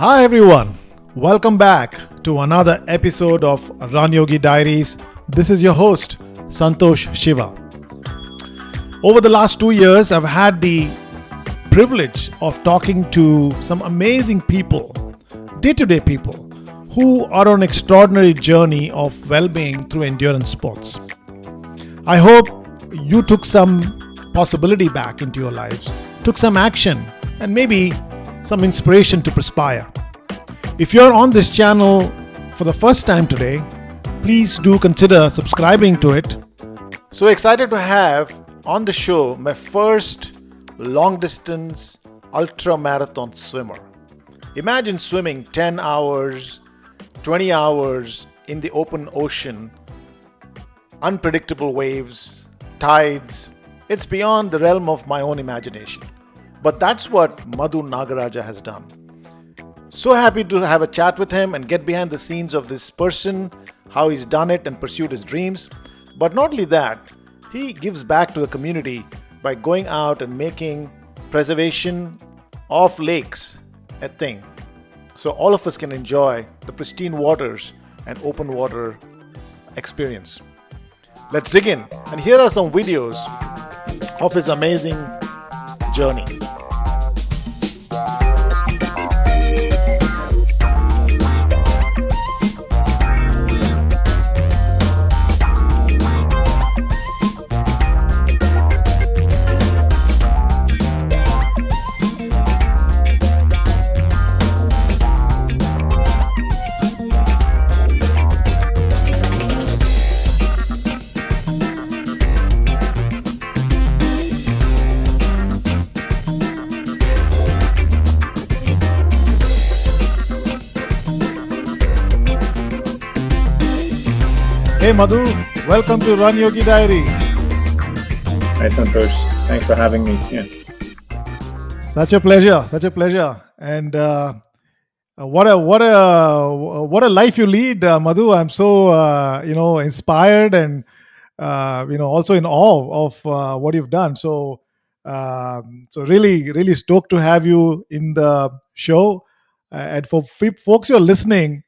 Hi everyone, welcome back to another episode of Run Yogi Diaries. This is your host, Santosh Shiva. Over the last 2 years, I've had the privilege of talking to some amazing people, day-to-day people, who are on an extraordinary journey of well-being through endurance sports. I hope you took some possibility back into your lives, took some action, and maybe some inspiration to perspire. If you're on this channel for the first time today, please do consider subscribing to it. So excited to have on the show my first long distance ultra marathon swimmer. Imagine swimming 10 hours, 20 hours in the open ocean, unpredictable waves, tides. It's beyond the realm of my own imagination. But that's what Madhu Nagaraja has done. So happy to have a chat with him and get behind the scenes of this person, how he's done it and pursued his dreams. But not only that, he gives back to the community by going out and making preservation of lakes a thing. So all of us can enjoy the pristine waters and open water experience. Let's dig in. And here are some videos of his amazing journey. Hey Madhu, welcome to Run Yogi Diaries. Hi Santosh, thanks for having me. Yeah. Such a pleasure. And what a life you lead, Madhu. I'm so inspired and also in awe of what you've done. So really stoked to have you in the show. And for folks who are listening.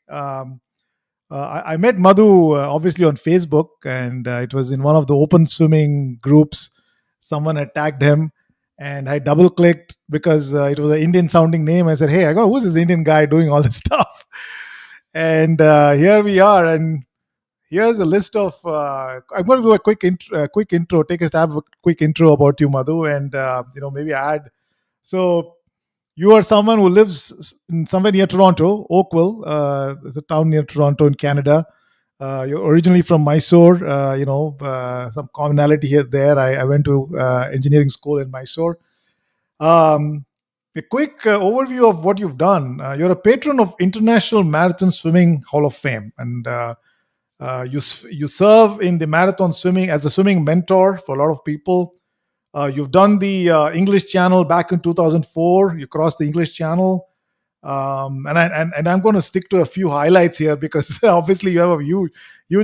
I met Madhu obviously on Facebook, and it was in one of the open swimming groups. Someone had tagged him, and I double clicked because it was an Indian sounding name. I said, "Hey, I go, who's this Indian guy doing all this stuff?" And here we are, and here's a list of. I'm going to do a quick intro. Take a stab, a quick intro about you, Madhu, and maybe add. So you are someone who lives somewhere near Toronto, Oakville. It's a town near Toronto in Canada. You're originally from Mysore. Some commonality here there. I went to engineering school in Mysore. A quick overview of what you've done. You're a patron of International Marathon Swimming Hall of Fame, and you serve in the marathon swimming as a swimming mentor for a lot of people. You've done the English Channel back in 2004. You crossed the English Channel, and I'm going to stick to a few highlights here because obviously you have a huge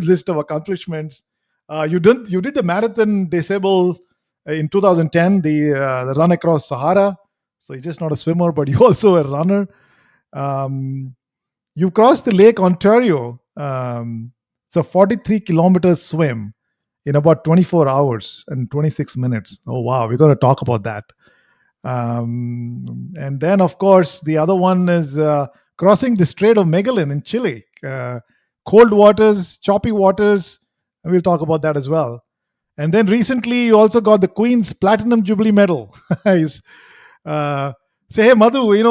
list of accomplishments. You did the Marathon Des Sables in 2010, the run across Sahara. So you're just not a swimmer, but you're also a runner. You crossed the Lake Ontario. It's a 43 kilometers swim in about 24 hours and 26 minutes. Oh, wow. We're going to talk about that. And then, of course, the other one is crossing the Strait of Magellan in Chile. Cold waters, choppy waters. And we'll talk about that as well. And then recently, you also got the Queen's Platinum Jubilee Medal. Say, hey, Madhu,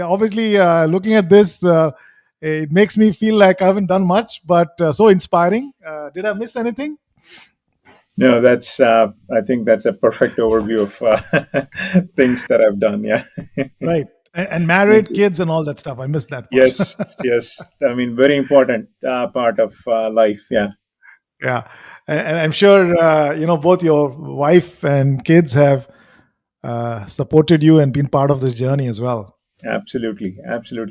obviously looking at this, it makes me feel like I haven't done much, but so inspiring. Did I miss anything? No, I think that's a perfect overview of things that I've done. Yeah. Right. And married, kids, and all that stuff. I missed that part. Yes. I mean, very important part of life. Yeah. Yeah. And I'm sure, both your wife and kids have supported you and been part of this journey as well. Absolutely.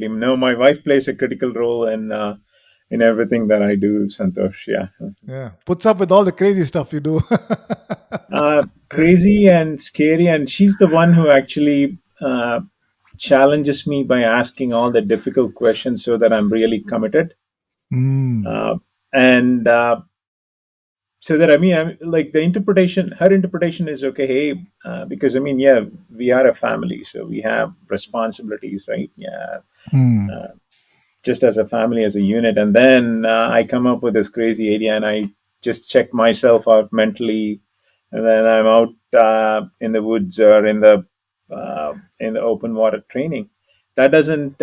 No, my wife plays a critical role in everything that I do, Santosh. Yeah. Puts up with all the crazy stuff you do. Crazy and scary. And she's the one who actually challenges me by asking all the difficult questions so that I'm really committed. Mm. Uh, and so that I'm like the interpretation, her interpretation is okay. Hey, because yeah, we are a family, so we have responsibilities, right? Yeah, Mm. uh, just as a family, as a unit. And then I come up with this crazy idea, and I just check myself out mentally, and then I'm out in the woods or in the open water training. That doesn't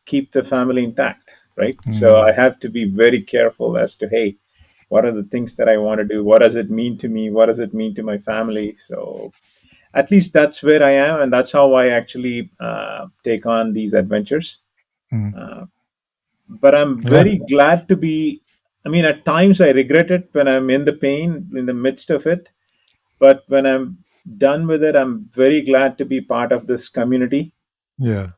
keep the family intact, right? So I Mm. have to be very careful as to, hey, what are the things that I want to do? What does it mean to me? What does it mean to my family? So at least that's where I am, and that's how I actually take on these adventures. Mm. Uh, but I'm Yeah. very glad to be. At times I regret it when I'm in the pain, in the midst of it. But when I'm done with it, I'm very glad to be part of this community, Yeah.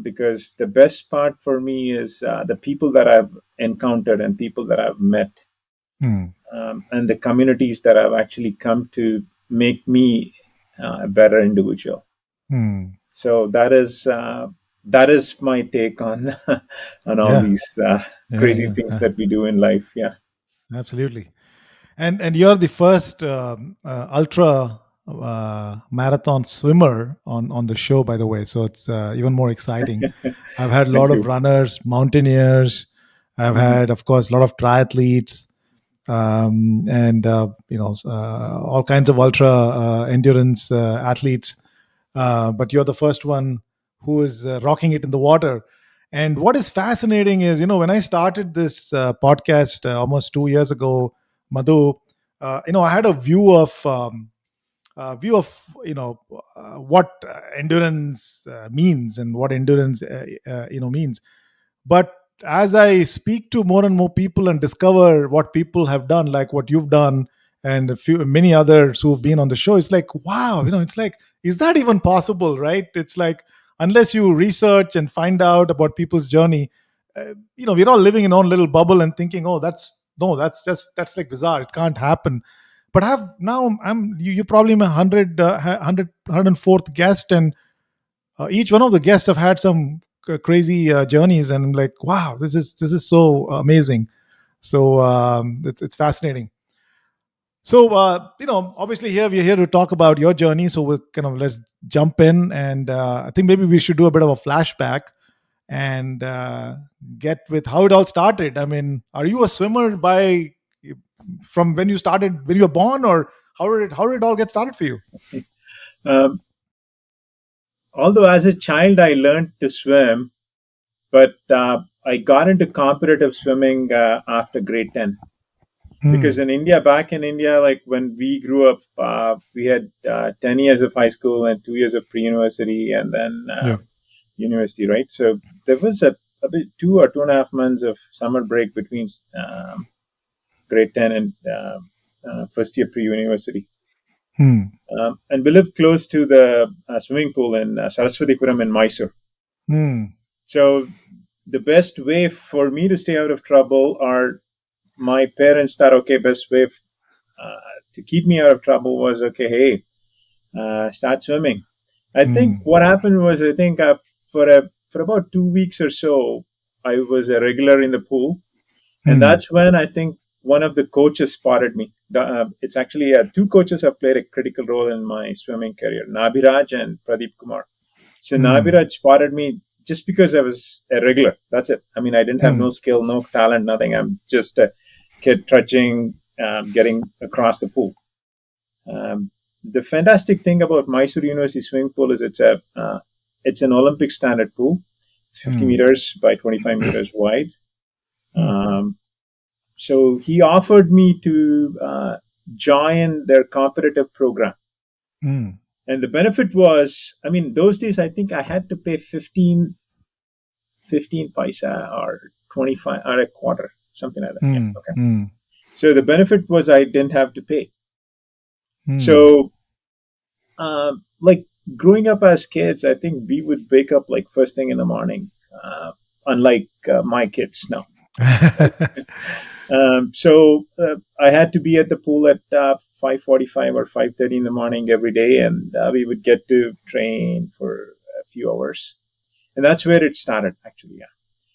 because the best part for me is the people that I've encountered and people that I've met, Mm. and the communities that have actually come to make me a better individual. Mm. So that is my take on on all Yeah. these Yeah. crazy Yeah. things that we do in life. Yeah. Absolutely. And you're the first ultra marathon swimmer on the show, by the way. So it's even more exciting. I've had a lot Thank of you. runners, mountaineers. I've Mhm. had, of course, a lot of triathletes, and all kinds of ultra endurance athletes. But you're the first one who is rocking it in the water. And what is fascinating is, when I started this podcast almost 2 years ago, Madhu, I had a view of what endurance means and what endurance means. But as I speak to more and more people and discover what people have done, like what you've done, and many others who've been on the show, it's like, wow, it's like, is that even possible, right? It's like, unless you research and find out about people's journey, we're all living in our own little bubble and thinking, oh, that's like bizarre, it can't happen. But have now you're probably my 104th guest, and each one of the guests have had some crazy journeys, and I'm like, wow, this is so amazing. So it's fascinating. So obviously here we're here to talk about your journey, so we'll kind of, let's jump in, and I think maybe we should do a bit of a flashback and get with how it all started. I mean, are you a swimmer by from when you started, when you were born, or how did it all get started for you? Um, Although as a child I learned to swim, but I got into competitive swimming after grade 10. Because Hmm. back in India, like when we grew up, we had 10 years of high school and 2 years of pre-university, and then Yeah. university, right? So there was a bit 2 or 2.5 months of summer break between grade 10 and first year pre-university. Hmm. And we lived close to the swimming pool in Saraswatipuram in Mysore. Hmm. So the best way for me to stay out of trouble, or my parents thought, okay, best way uh, to keep me out of trouble was, okay, hey, start swimming. I think Hmm. what happened was, I think for about 2 weeks or so, I was a regular in the pool, and Hmm. that's when I think one of the coaches spotted me. It's actually two coaches have played a critical role in my swimming career, Nabiraj and Pradeep Kumar. So Hmm. Nabiraj spotted me just because I was a regular. That's it. I didn't have Hmm. no skill, no talent, nothing. I'm just a kid trudging, getting across the pool. Um, the fantastic thing about Mysore University swimming pool is it's an Olympic standard pool. It's 50 Hmm. meters by 25 meters wide. Hmm. Um, so he offered me to join their competitive program. Hmm. And the benefit was, those days I think I had to pay 15 paisa or 25 or a quarter, something like that. Yeah. Hmm. Okay. Hmm. So the benefit was I didn't have to pay. Hmm. So, like growing up as kids, I think we would wake up like first thing in the morning, unlike my kids now. So I had to be at the pool at 5:45 or 5:30 in the morning every day, and we would get to train for a few hours. and that's where it started actually. Yeah,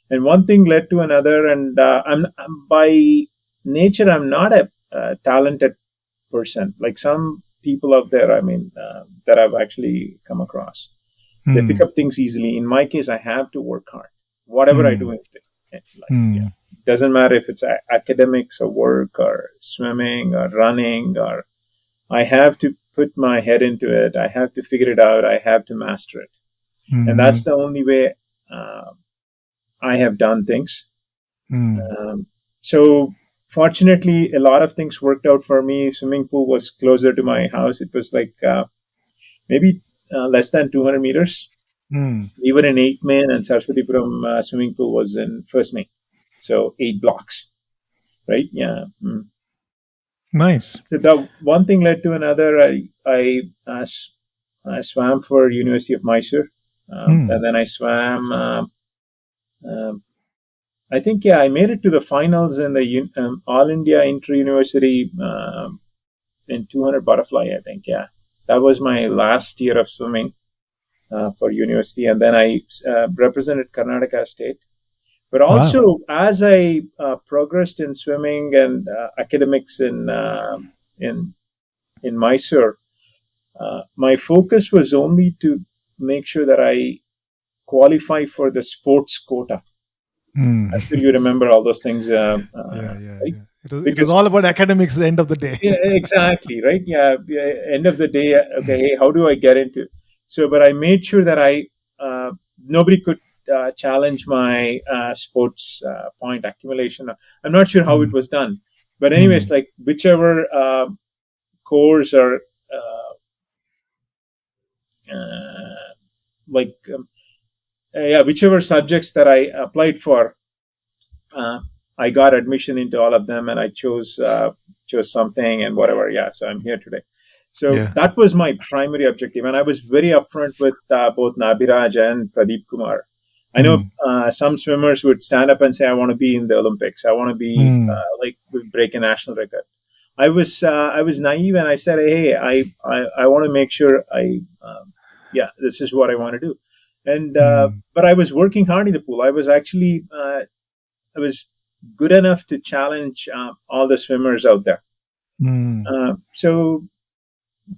and one thing led to another, and I'm by nature I'm not a talented person like some people out there. I mean, that I've actually come across. They pick Mm. up things easily. In my case, I have to work hard. Whatever I do Mm. in life, yeah, Mm. doesn't matter if it's academics or work or swimming or running, or I have to put my head into it. I have to figure it out. I have to master it, and that's Mm. the only way uh, I have done things. Mm. Um, so fortunately, a lot of things worked out for me. Swimming pool was closer to my house. It was like maybe less than 200 meters. Mm. Even in 8th Main and Saraswatipuram swimming pool was in 1st Main. So 8 blocks, right? Yeah. Mm. Nice. So the one thing led to another. I swam for University of Mysore, Mm. and then I swam. Um, I think yeah, I made it to the finals in the All India Inter University in 200 butterfly. I think yeah, that was my last year of swimming for university, and then I represented Karnataka State. But Wow. also, as I progressed in swimming and academics in in Mysore, my focus was only to make sure that I qualify for the sports quota. Mm. I'm sure you remember all those things, Yeah, yeah, right? yeah. It was Because all about academics at the end of the day. yeah, exactly, right? Yeah, yeah. End of the day, okay. Hey, how do I get into? So, but I made sure that nobody could challenge my sports point accumulation. I'm not sure how it Mm. was done, but anyways, Mm. like whichever course or uh, like yeah, whichever subjects that I applied for, uh, I got admission into all of them, and I chose something and whatever. Yeah, so I'm here today. So Yeah. that was my primary objective, and I was very upfront with both Nabiraj and Pradeep Kumar. I know Mm. some swimmers would stand up and say, "I want to be in the Olympics. I want to be Mm. like break a national record." I was naive, and I said, "Hey, I want to make sure yeah, this is what I want to do." And Mm. but I was working hard in the pool. I was good enough to challenge all the swimmers out there. Mm. Uh, so,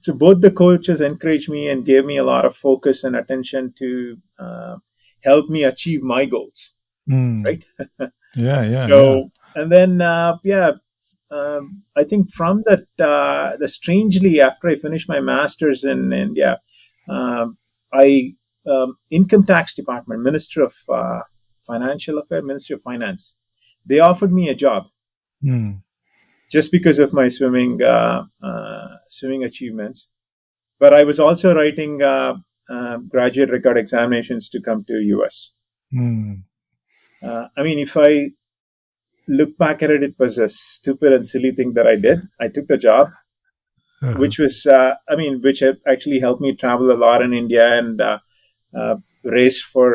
so both the coaches encouraged me and gave me a lot of focus and attention to help me achieve my goals. Mm. Right. Yeah, yeah, yeah. So, and then yeah, I think from that, the strangely after I finished my masters in India, I income tax department, Minister of Financial Affairs, Ministry of Finance, they offered me a job Mm. just because of my swimming achievements. But I was also writing graduate record examinations to come to US. Mm. I mean, if I look back at it, it was a stupid and silly thing that I did. I took the job, Uh-huh. which was, I mean, which actually helped me travel a lot in India and race for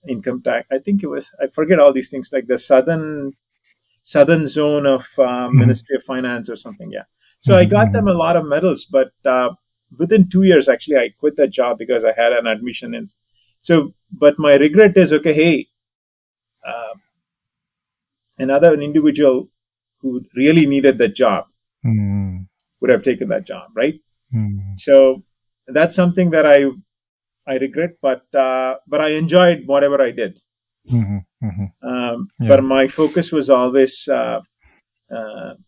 income tax. I think it was, I forget all these things like the southern zone of Mhm. Ministry of Finance or something. Yeah. So I Mhm. got them Mhm. a lot of medals, but within 2 years, actually, I quit that job because I had an admission in. So, but my regret is okay. Hey, uh, another individual who really needed that job Mm. would have taken that job, right? Mm. So that's something that I regret, but I enjoyed whatever I did. Mhm. Mhm. But Yeah. my focus was always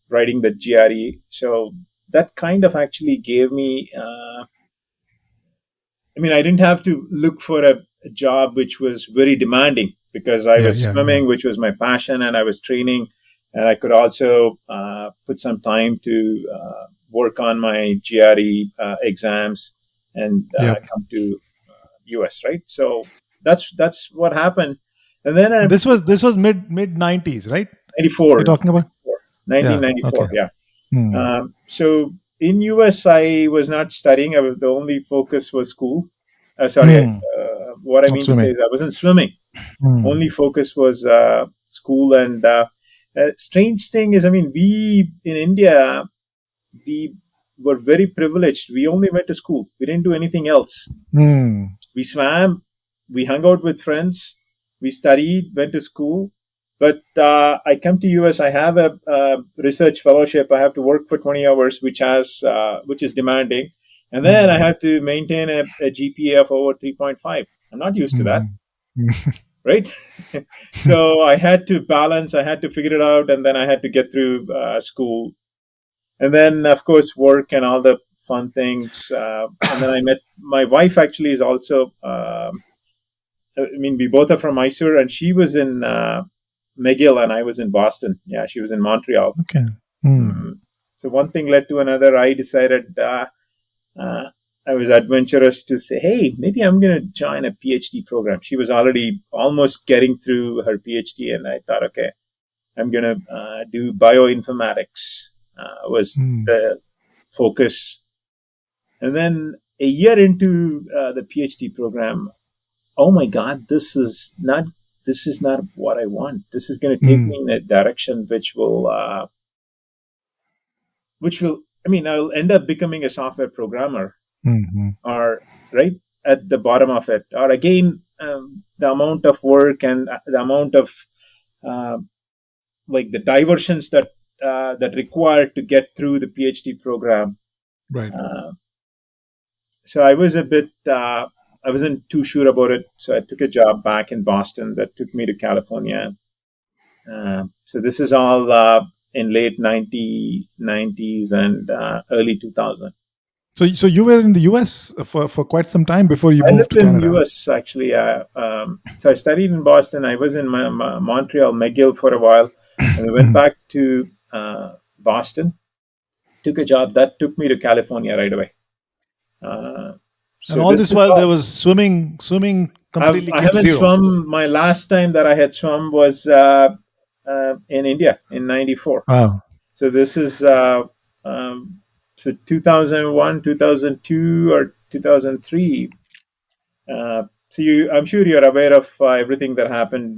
writing the GRE. So that kind of actually gave me. I mean, I didn't have to look for a job which was very demanding because I Yeah, was yeah, yeah. swimming, which was my passion, and I was training, and I could also put some time to work on my GRE exams and Yep. come to US. Right. So that's what happened, and then This was mid 90s, right? You're 94, talking about? Yeah. Okay. 1994. Yeah. Hmm. So in US, I was not studying. The only focus was school. Sorry, Hmm. what I Not mean to say swimming. is I wasn't swimming. Hmm. Only focus was school. And strange thing is, I mean, we in India, we were very privileged. We only went to school. We didn't do anything else. Hmm. We swam. we hung out with friends, we studied, went to school. But I come to US. I have a research fellowship. I have to work for 20 hours, which is demanding, and then I have to maintain a GPA of over 3.5. I'm not used to that, Mm. Mm. right? So I had to balance. I had to figure it out, and then I had to get through school, and then of course work and all the fun things. And then I met my wife. Actually, is also. I mean, we both are from Mysore, and she was in Magellan. I was in Boston. Yeah, she was in Montreal. Okay. Mm. Mm. So one thing led to another. I decided uh, I was adventurous to say, hey, maybe I'm going to join a PhD program. She was already almost getting through her PhD, and I thought, okay, I'm going to do bioinformatics. Was Mm. the focus, and then a year into the PhD program, oh my God, this is not what I want. This is going to take me Mm. in a direction which will. I mean, I'll end up becoming a software programmer, Mm. or right at the bottom of it, or again, the amount of work and the amount of uh, like the diversions that required to get through the PhD program. Right. Uh, so I was a bit. I wasn't too sure about it, so I took a job back in Boston that took me to California. So this is all in late 90s and early 2000. So you were in the US for quite some time before you I moved lived to in Canada. US actually. So I studied in Boston. I was in Montreal, McGill for a while, and we went Mm. back to Boston. Took a job that took me to California right away. Uh, And so all this this is while all. there was swimming. Swimming completely I came haven't zero. swum. My last time that I had swum was in India in '94. Wow. So this is um, so 2001, 2002, or 2003. I'm sure you're aware of everything that happened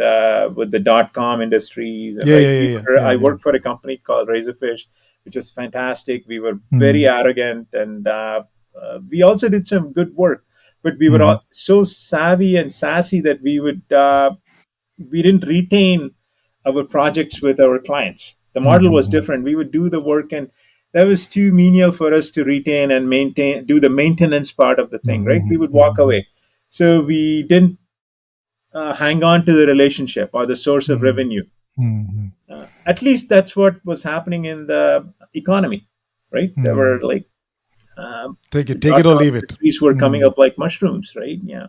with the dot-com industries, Yeah. right? Yeah. Yeah. Yeah. Yeah. I Yeah. worked for a company called Razorfish, which was fantastic. We were very Mm. arrogant, and we also did some good work, but we were Mm. all so savvy and sassy that we didn't retain our projects with our clients. The model was Mm. different. We would do the work, and that was too menial for us to retain and maintain, do the maintenance part of the thing, right? We Mm. would walk Mm. away. So we didn't hang on to the relationship or the source of Mm. revenue. Mm. At least that's what was happening in the economy, right? There were Mm. like Take the it. Take it or dot-com leave it. industries were coming Mm. up like mushrooms, right? Yeah.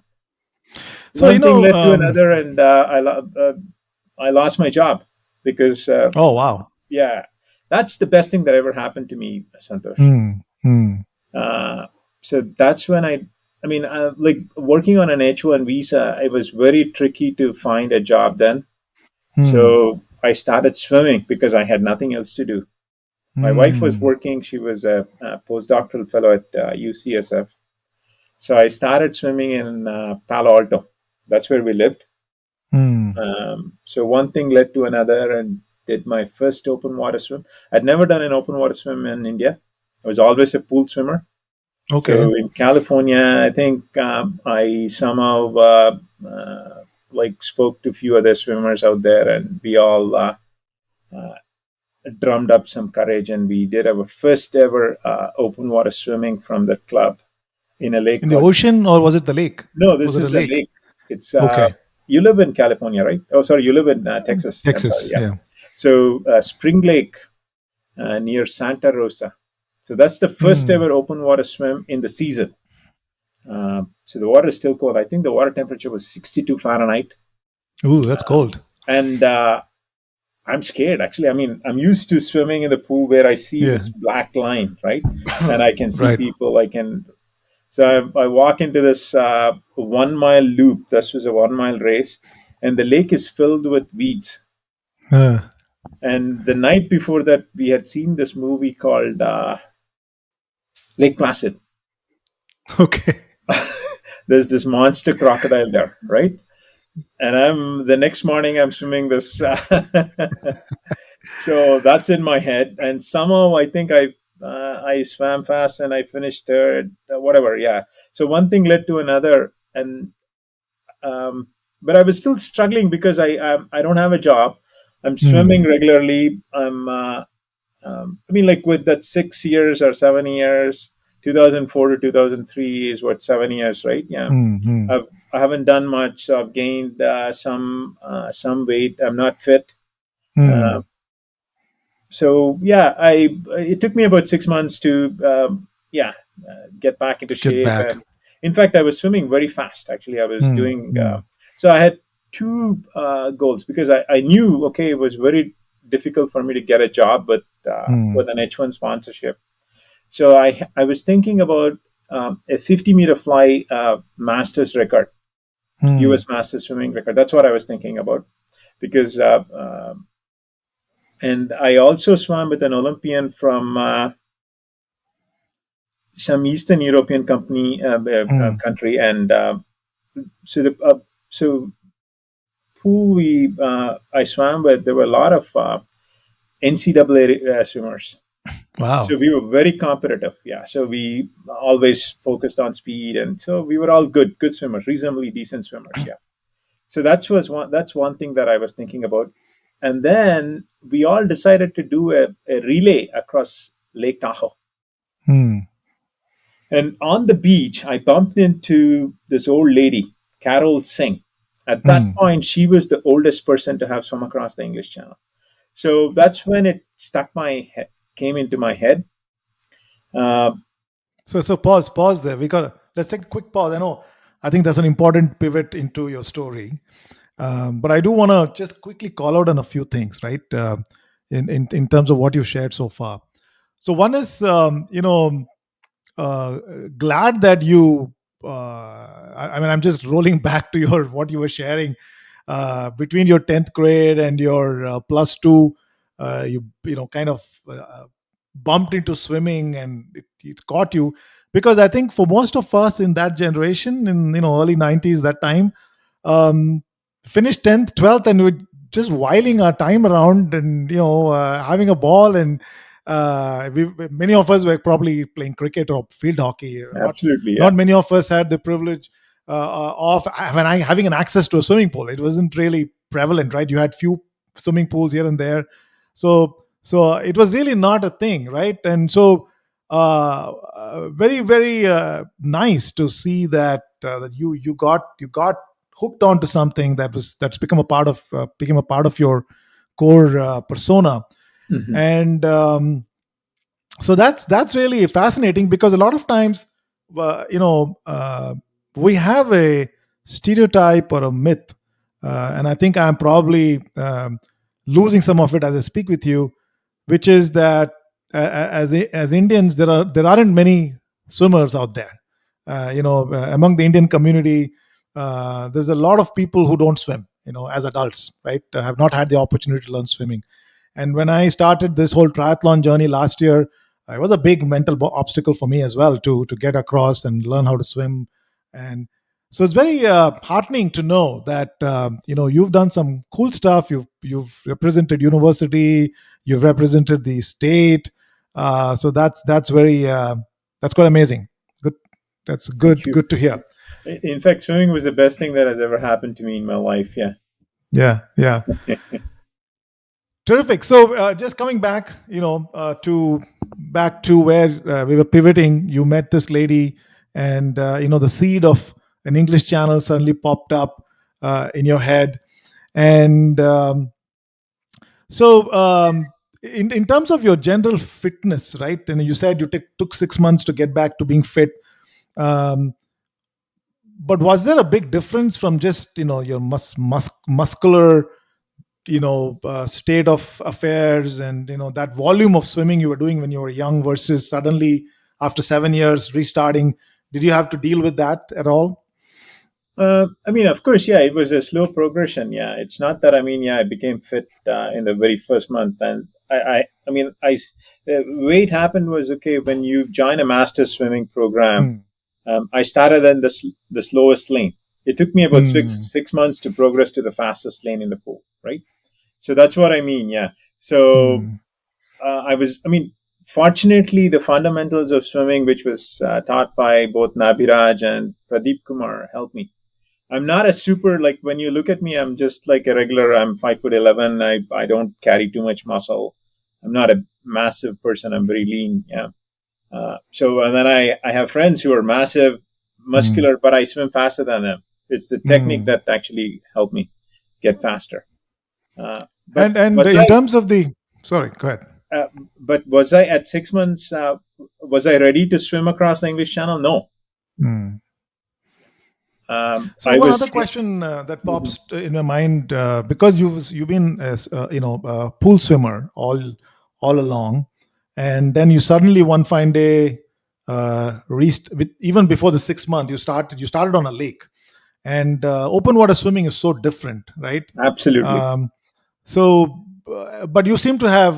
So One thing led to another, and I lost my job because Oh wow. yeah, that's the best thing that ever happened to me, Santosh. Mm. Mm. Uh, so that's when I mean, like working on an H1 visa, it was very tricky to find a job then. Mm. So I started swimming because I had nothing else to do. My wife was Mm. working; she was a postdoctoral fellow at UCSF. So I started swimming in Palo Alto. That's where we lived. Mm. So one thing led to another, and did my first open water swim. I'd never done an open water swim in India. I was always a pool swimmer. Okay. So in California, I think I somehow like spoke to a few other swimmers out there, and we all uh, drummed up some courage, and we did our first ever open water swimming from the club in a lake In the called. ocean, or was it the lake? No, Was this it a is a lake? lake. It's Okay. you live in California, right? Oh, sorry, you live in Texas. I'm sorry. Texas. Yeah. Yeah. So Spring Lake near Santa Rosa. So that's the first Mm. ever open water swim in the season. So the water is still cold. I think the water temperature was 62 Fahrenheit, Ooh, that's cold. and I'm scared actually. I mean, I'm used to swimming in the pool where I see Yeah. this black line, right, and I can see Right. people. I can. So I walk into this 1 mile loop. This was a 1 mile race, and the lake is filled with weeds. Uh, And the night before that, we had seen this movie called Lake Placid. okay. There's this monster crocodile there, right? And I'm the next morning I'm swimming this. So that's in my head, and somehow I think I swam fast and I finished third, whatever. Yeah. So one thing led to another, and but I was still struggling because I don't have a job. I'm swimming regularly. I mean, like with that 6 years or 7 years, 2004 to 2003 is what, 7 years, right? Yeah. Mm-hmm. I haven't done much. So I've gained some weight. I'm not fit. Uh, Mm. so yeah, I it took me about 6 months to yeah get back into To get shape. back. And in fact, I was swimming very fast. Actually, I was Mm. doing Mm. so. I had two goals because I knew, okay, it was very difficult for me to get a job Mm. with an H1 sponsorship. So I was thinking about a 50-meter fly masters record, Mm. US masters swimming record. That's what I was thinking about because and I also swam with an Olympian from some Eastern European Mm. country, and so the so who we I swam with, there were a lot of NCAA swimmers. So Wow. we were very competitive. Yeah. So we always focused on speed, and so we were all good swimmers, reasonably decent swimmers. Yeah. So that's one thing that I was thinking about. And then we all decided to do a relay across Lake Tahoe. Mm. And on the beach, I bumped into this old lady, Carol Singh. At that Mm. point, she was the oldest person to have swum across the English Channel. So that's when it stuck my head, came into my head. Uh, So pause there. Let's take a quick pause. I think that's an important pivot into your story. But I do want to just quickly call out on a few things, right? In terms of what you shared so far. So one is, uh, glad that you. I mean, I'm just rolling back to your what you were sharing between your 10th grade and your plus two. You kind of bumped into swimming, and it caught you, because I think for most of us in that generation, in early 90s, that time, um, finished 10th, 12th, and we're just whiling our time around, and having a ball, and many of us were probably playing cricket or field hockey. Absolutely, yeah. Not many of us had the privilege of having an access to a swimming pool. It wasn't really prevalent, right? You had few swimming pools here and there, so it was really not a thing, right? And so very, very nice to see that you got hooked onto something that's become a part of your core persona. Mhm. And so that's really fascinating, because a lot of times we have a stereotype or a myth, and I think I'm probably losing some of it as I speak with you, which is that as Indians, there aren't many swimmers out there. Among the Indian community, there's a lot of people who don't swim. As adults, right? Have not had the opportunity to learn swimming. And when I started this whole triathlon journey last year, it was a big mental obstacle for me as well to get across and learn how to swim. And so it's very heartening to know that you've done some cool stuff. You've represented university, you've represented the state. So that's quite amazing. Good. That's Thank good. you. Good to hear. In fact, swimming was the best thing that has ever happened to me in my life. Yeah. Yeah. Yeah. Terrific. So, just coming back, to back to where we were pivoting. You met this lady, and the seed of an English channel suddenly popped up in your head. And so, in terms of your general fitness, right? And you said you took 6 months to get back to being fit. Um, but was there a big difference from just your muscular state of affairs, and that volume of swimming you were doing when you were young versus suddenly after 7 years restarting? Did you have to deal with that at all? I mean, of course, yeah, it was a slow progression. Yeah, it's not that. I mean, yeah, I became fit in the very first month, and I mean, the way it happened was, okay. When you join a master's swimming program, Hmm. I started in the slowest lane. It took me about six Hmm. six months to progress to the fastest lane in the pool, right? So that's what I mean. Yeah. So Hmm. I was. I mean, fortunately, the fundamentals of swimming, which was taught by both Nabiraj and Pradeep Kumar, helped me. I'm not a super, like, when you look at me, I'm just like a regular. I'm 5'11". I don't carry too much muscle. I'm not a massive person. I'm very lean. Yeah. So and then I have friends who are massive, Mm. muscular, but I swim faster than them. It's the technique Mm. that actually helped me get faster. But And was in terms of the, sorry, go ahead. uh, but was I at 6 months? Was I ready to swim across the English Channel? No. Mm. So I one other was. question that Mhm. pops in my mind, because you've been as a pool swimmer all along, and then you suddenly one fine day, even before the 6 month, you started on a lake, and open water swimming is so different, right? Absolutely. Um, but you seem to have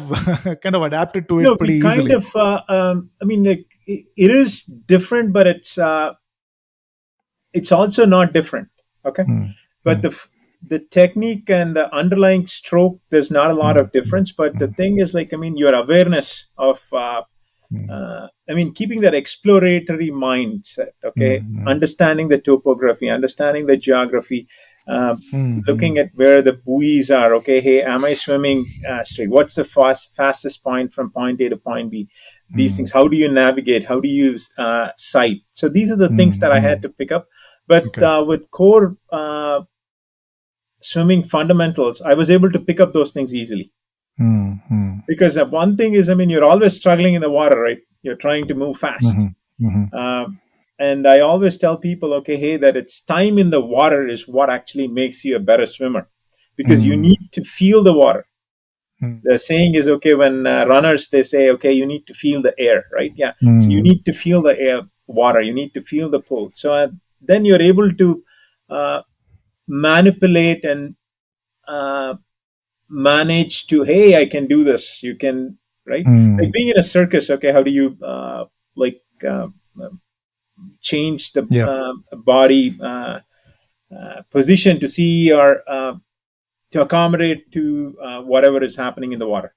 kind of adapted to No, it we pretty kind easily. of. I mean, like, it is different, but it's also not different. Okay, Mm, but mm, the technique and the underlying stroke, there's not a lot mm, of difference. But the mm, thing is, like, I mean, your awareness of mm, I mean, keeping that exploratory mindset, okay, mm, understanding the topography, understanding the geography, uh, mm, looking mm, at where the buoys are. Okay, hey, am I swimming straight? What's the fastest point from point A to point B? These mm, things. How do you navigate? How do you sight? So these are the things mm, that I had mm. to pick up. But Okay. with core swimming fundamentals, I was able to pick up those things easily. Mm, mm, Because one thing is, I mean, you're always struggling in the water, right? You're trying to move fast. mhm, mhm, Um, and I always tell people, okay, hey, that it's time in the water is what actually makes you a better swimmer, because you mm, need to feel the water. mm, The saying is, okay, when runners, they say, okay, you need to feel the air, right? Yeah. So you mm, need to feel the air, water. You need to feel the pull. So then you're able to uh, manipulate and uh, manage to, hey, I can do this. You can, right? Like mm. being in a circus, okay, how do you like change the Yeah, body position to see or to accommodate to whatever is happening in the water,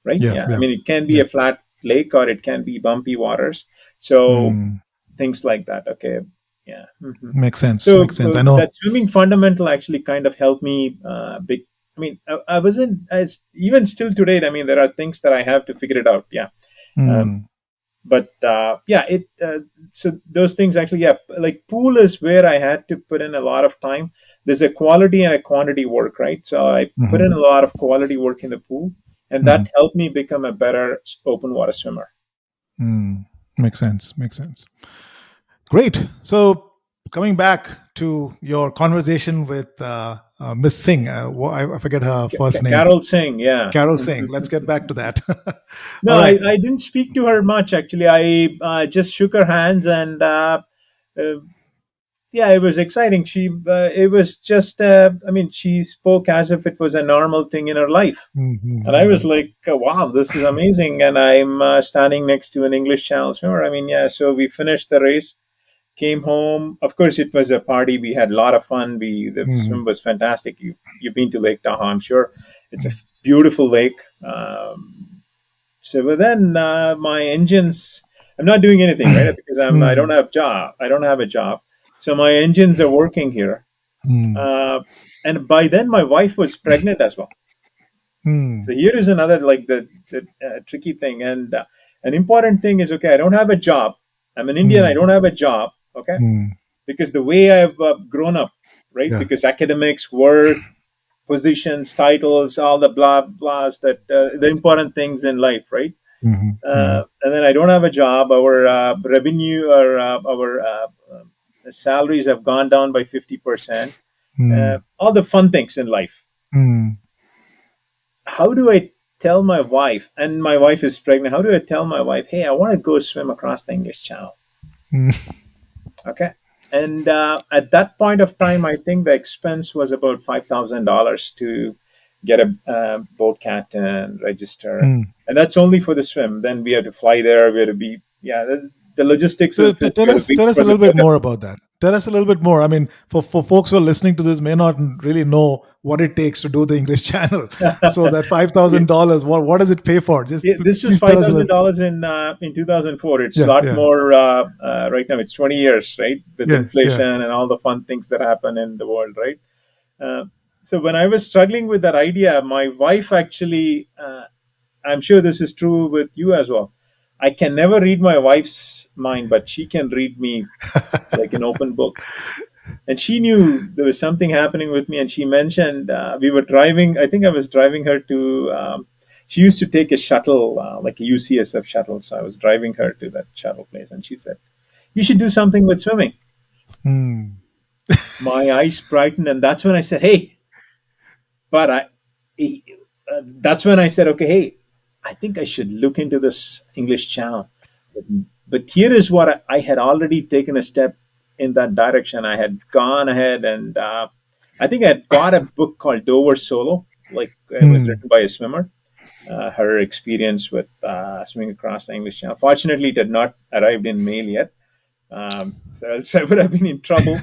right? yeah, Yeah, I yeah, mean, it can be yeah. a flat lake or it can be bumpy waters. So Mm. things like that. Okay, yeah. Makes sense. So Makes sense. I know. that swimming fundamental actually kind of helped me big. I mean, I wasn't as, even still today. I mean, there are things that I have to figure it out. Yeah. Um, Mm, but yeah, it so those things actually, yeah, like pool is where I had to put in a lot of time. There's a quality and a quantity work, right? So I put in mhm, a lot of quality work in the pool, and mhm, that helped me become a better open water swimmer. mm. Makes sense. Makes sense. Great. So coming back to your conversation with Miss Singh, I forget her first name. Carol Singh, yeah. Carol Singh. Let's get back to that. No, All right. I didn't speak to her much actually. I just shook her hands, and uh, yeah, it was exciting. It was just, I mean, she spoke as if it was a normal thing in her life. And I was Mhm, like, wow, this is amazing. And I'm standing next to an English Channel swimmer. I mean, yeah, so we finished the race, came home. Of course, it was a party. We had a lot of fun. The mhm, swim was fantastic. You've been to Lake Tahoe, I'm sure. It's a beautiful lake. So but then my engines, I'm not doing anything, right? Because I don't mhm, have job. I don't have a job. So my engines are working here. mhm, Uh, and by then my wife was pregnant as well. So mhm, here is another, like, the tricky thing, and an important thing is, okay, I don't have a job. I'm an Indian. I mhm, don't have a job. Okay, mhm. because the way I've grown up, right? Yeah. Because academics, work, positions, titles, all the blah blahs, that the important things in life, right? Mhm, mhm, And then I don't have a job. Our revenue or our salaries have gone down by 50%. mhm, All the fun things in life. mhm, How do I tell my wife, and my wife is pregnant, how do I tell my wife, hey, I want to go swim across the English Channel? mhm. Okay. And at that point of time, I think the expense was about $5,000 to get a boat captain and register. Mhm. And that's only for the swim. Then we have to fly there. We have to be, yeah, the logistics So of this, we have to tell wait us a for the little bit weather. more about that. Tell us a little bit more. I mean, for folks who are listening to this may not really know what it takes to do the English Channel. So that Yeah. $5,000, what does it pay for? Just Yeah, this was please tell us a little. $5,000 in 2004. It's a Yeah, lot yeah, more right now. It's 20 years, right? With yeah, yeah. inflation and all the fun things that happen in the world, right? Uh, so when I was struggling with that idea, my wife actually, I'm sure this is true with you as well. I can never read my wife's mind, but she can read me like an open book. And she knew there was something happening with me, and she mentioned we were driving. I think I was driving her to. She used to take a shuttle, like a UCSF shuttle. So I was driving her to that shuttle place, and she said, "You should do something with swimming." Hmm. My eyes brightened, and that's when I said, "Hey," but that's when I said, "Okay, hey, I think I should look into this English channel." But here is what I had already taken a step in that direction. I had gone ahead and I think I had bought a book called Dover Solo, like it was Hmm. written by a swimmer. Her experience with swimming across the English Channel. Fortunately, it had not arrived in mail yet, so else I would have been in trouble.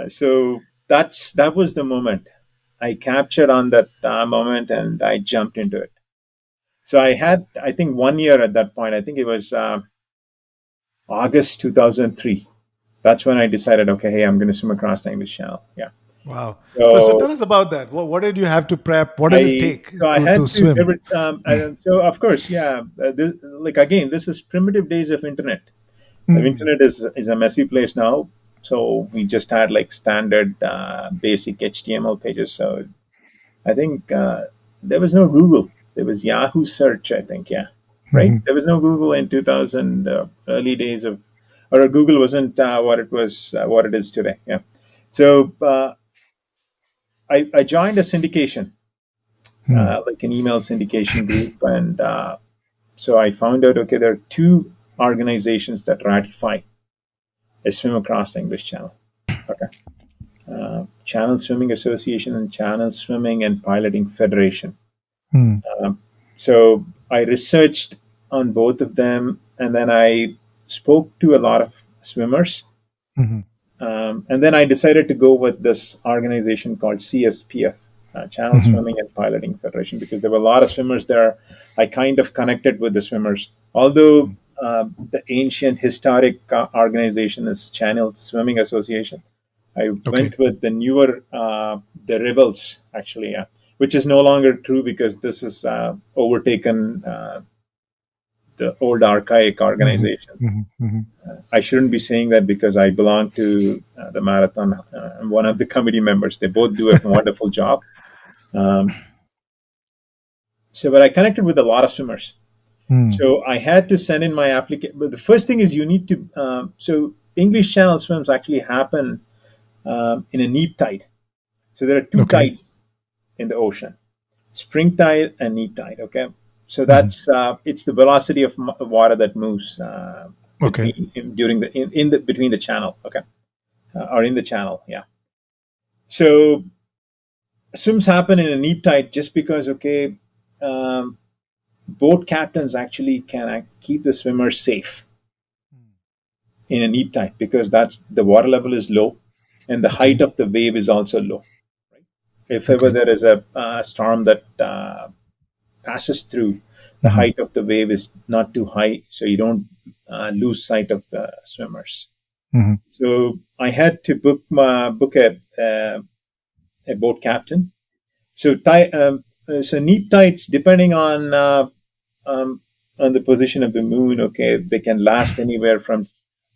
So that was the moment I captured on that moment, and I jumped into it. So I had, I think, 1 year at that point. I think it was August 2003. That's when I decided, okay, hey, I'm going to swim across the English Channel. Yeah. Wow. So So tell us about that. What did you have to prep? What does it I take so I to had to swim? and so of course, yeah. Like again, this is primitive days of internet. The Hmm. internet is a messy place now. So we just had like standard basic HTML pages. So I think there was no Google. There was Yahoo search. I think, yeah, right. Hmm. There was no Google in 2000 early days of, or Google wasn't what it is today. Yeah. So I joined a syndication, Hmm. like an email syndication group, and so I found out, okay, there are two organizations that ratify a swim across the English Channel. Okay. Channel Swimming Association and Channel Swimming and Piloting Federation. Hmm. So I researched on both of them, and then I spoke to a lot of swimmers. Hmm. And then I decided to go with this organization called CSPF, Channel Hmm. Swimming and Piloting Federation, because there were a lot of swimmers there. I kind of connected with the swimmers. Although the ancient historic organization is Channel Swimming Association, I Okay. went with the newer, the Rebels, actually, yeah, which is no longer true because this is overtaken the old archaic Hmm. organization. Hmm. Hmm. I shouldn't be saying that because I belong to the marathon. I'm one of the committee members. They both do a wonderful job. Um, but I connected with a lot of swimmers. Hmm. So I had to send in my application. But the first thing is you need to. So English Channel swims actually happen in a neap tide. So there are two Okay. tides in the ocean: spring tide and neap tide. Okay. So Hmm. that's it's the velocity of water that moves Okay. between during the in the between the channel. Okay. Or in the channel. Yeah. So swims happen in a neap tide just because, okay, um, boat captains actually can keep the swimmers safe in a neap tide because that's the water level is low and the height Okay. of the wave is also low. Right? If ever Okay. there is a storm that passes through, the Hmm. height of the wave is not too high, so you don't lose sight of the swimmers. Hmm. So I had to book a boat captain. So neap tides, depending um, on the position of the moon, okay, they can last anywhere from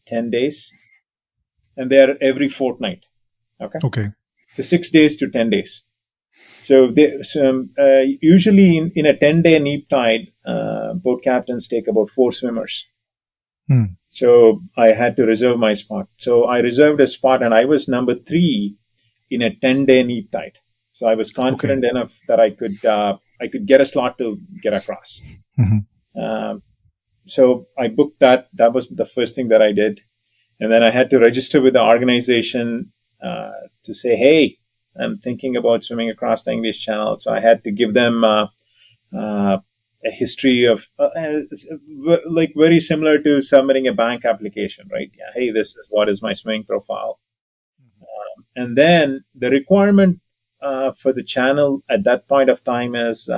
10 days, and they are every fortnight. Okay, Okay. so 6 days to 10 days. So usually in a 10-day neap tide, boat captains take about four swimmers. Hmm. So I had to reserve my spot. So I reserved a spot, and I was number three in a 10-day neap tide. So I was Okay. confident enough that I could get a slot to get across. Hmm. Um, so I booked that. That was the first thing that I did, and then I had to register with the organization to say, "Hey, I'm thinking about swimming across the English Channel." So I had to give them uh, a history of like very similar to submitting a bank application, right? Yeah, hey, this is what is my swimming profile. And then the requirement for the channel at that point of time is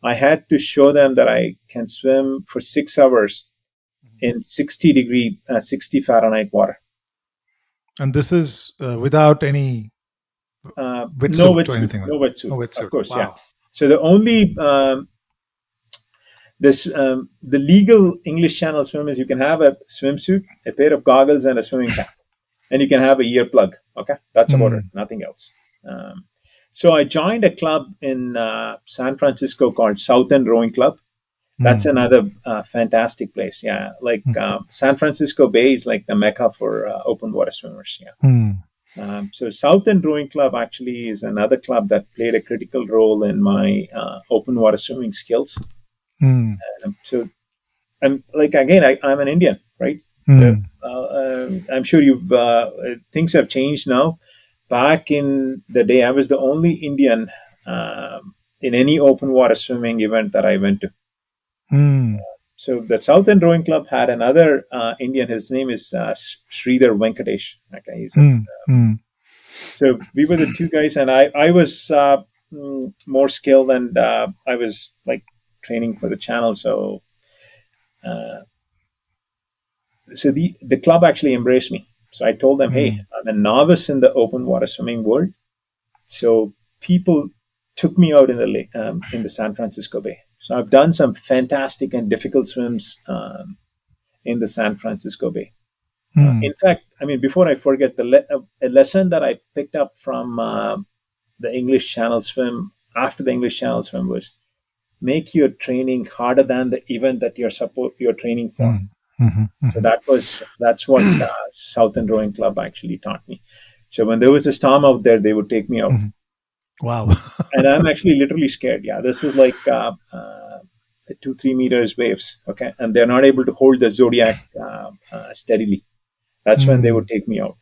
I had to show them that I can swim for 6 hours in 60 Fahrenheit water. And this is without any No wetsuit or wetsuit, anything like no that. No wetsuit, of wetsuit. course, yeah. Wow. So the only the legal English Channel swim is you can have a swimsuit, a pair of goggles, and a swimming cap, and you can have a earplug. Okay, that's about it. Nothing else. So I joined a club in San Francisco called Southend Rowing Club. That's another fantastic place. Yeah, like San Francisco Bay is like the mecca for open water swimmers. Yeah. So Southend Rowing Club actually is another club that played a critical role in my open water swimming skills. So I'm like again, I'm an Indian, right? I'm sure you've things have changed now. Back in the day, I was the only Indian in any open water swimming event that I went to. So the Southend Rowing Club had another Indian. His name is Sridhar Venkatesh. Okay, so we were the two guys, and I was more skilled, and I was like training for the channel. So the club actually embraced me. So I told them, hey, I'm a novice in the open water swimming world. So people took me out in the San Francisco Bay. So I've done some fantastic and difficult swims in the San Francisco Bay. In fact, I mean, before I forget, a lesson that I picked up from the English Channel swim after the English Channel swim was make your training harder than the event that you're training for. So that's what Southend Rowing Club actually taught me. So when there was a storm out there, they would take me out. Wow. And I'm actually literally scared. Yeah, this is like 2-3 meters waves. Okay, and they're not able to hold the Zodiac steadily. That's when they would take me out.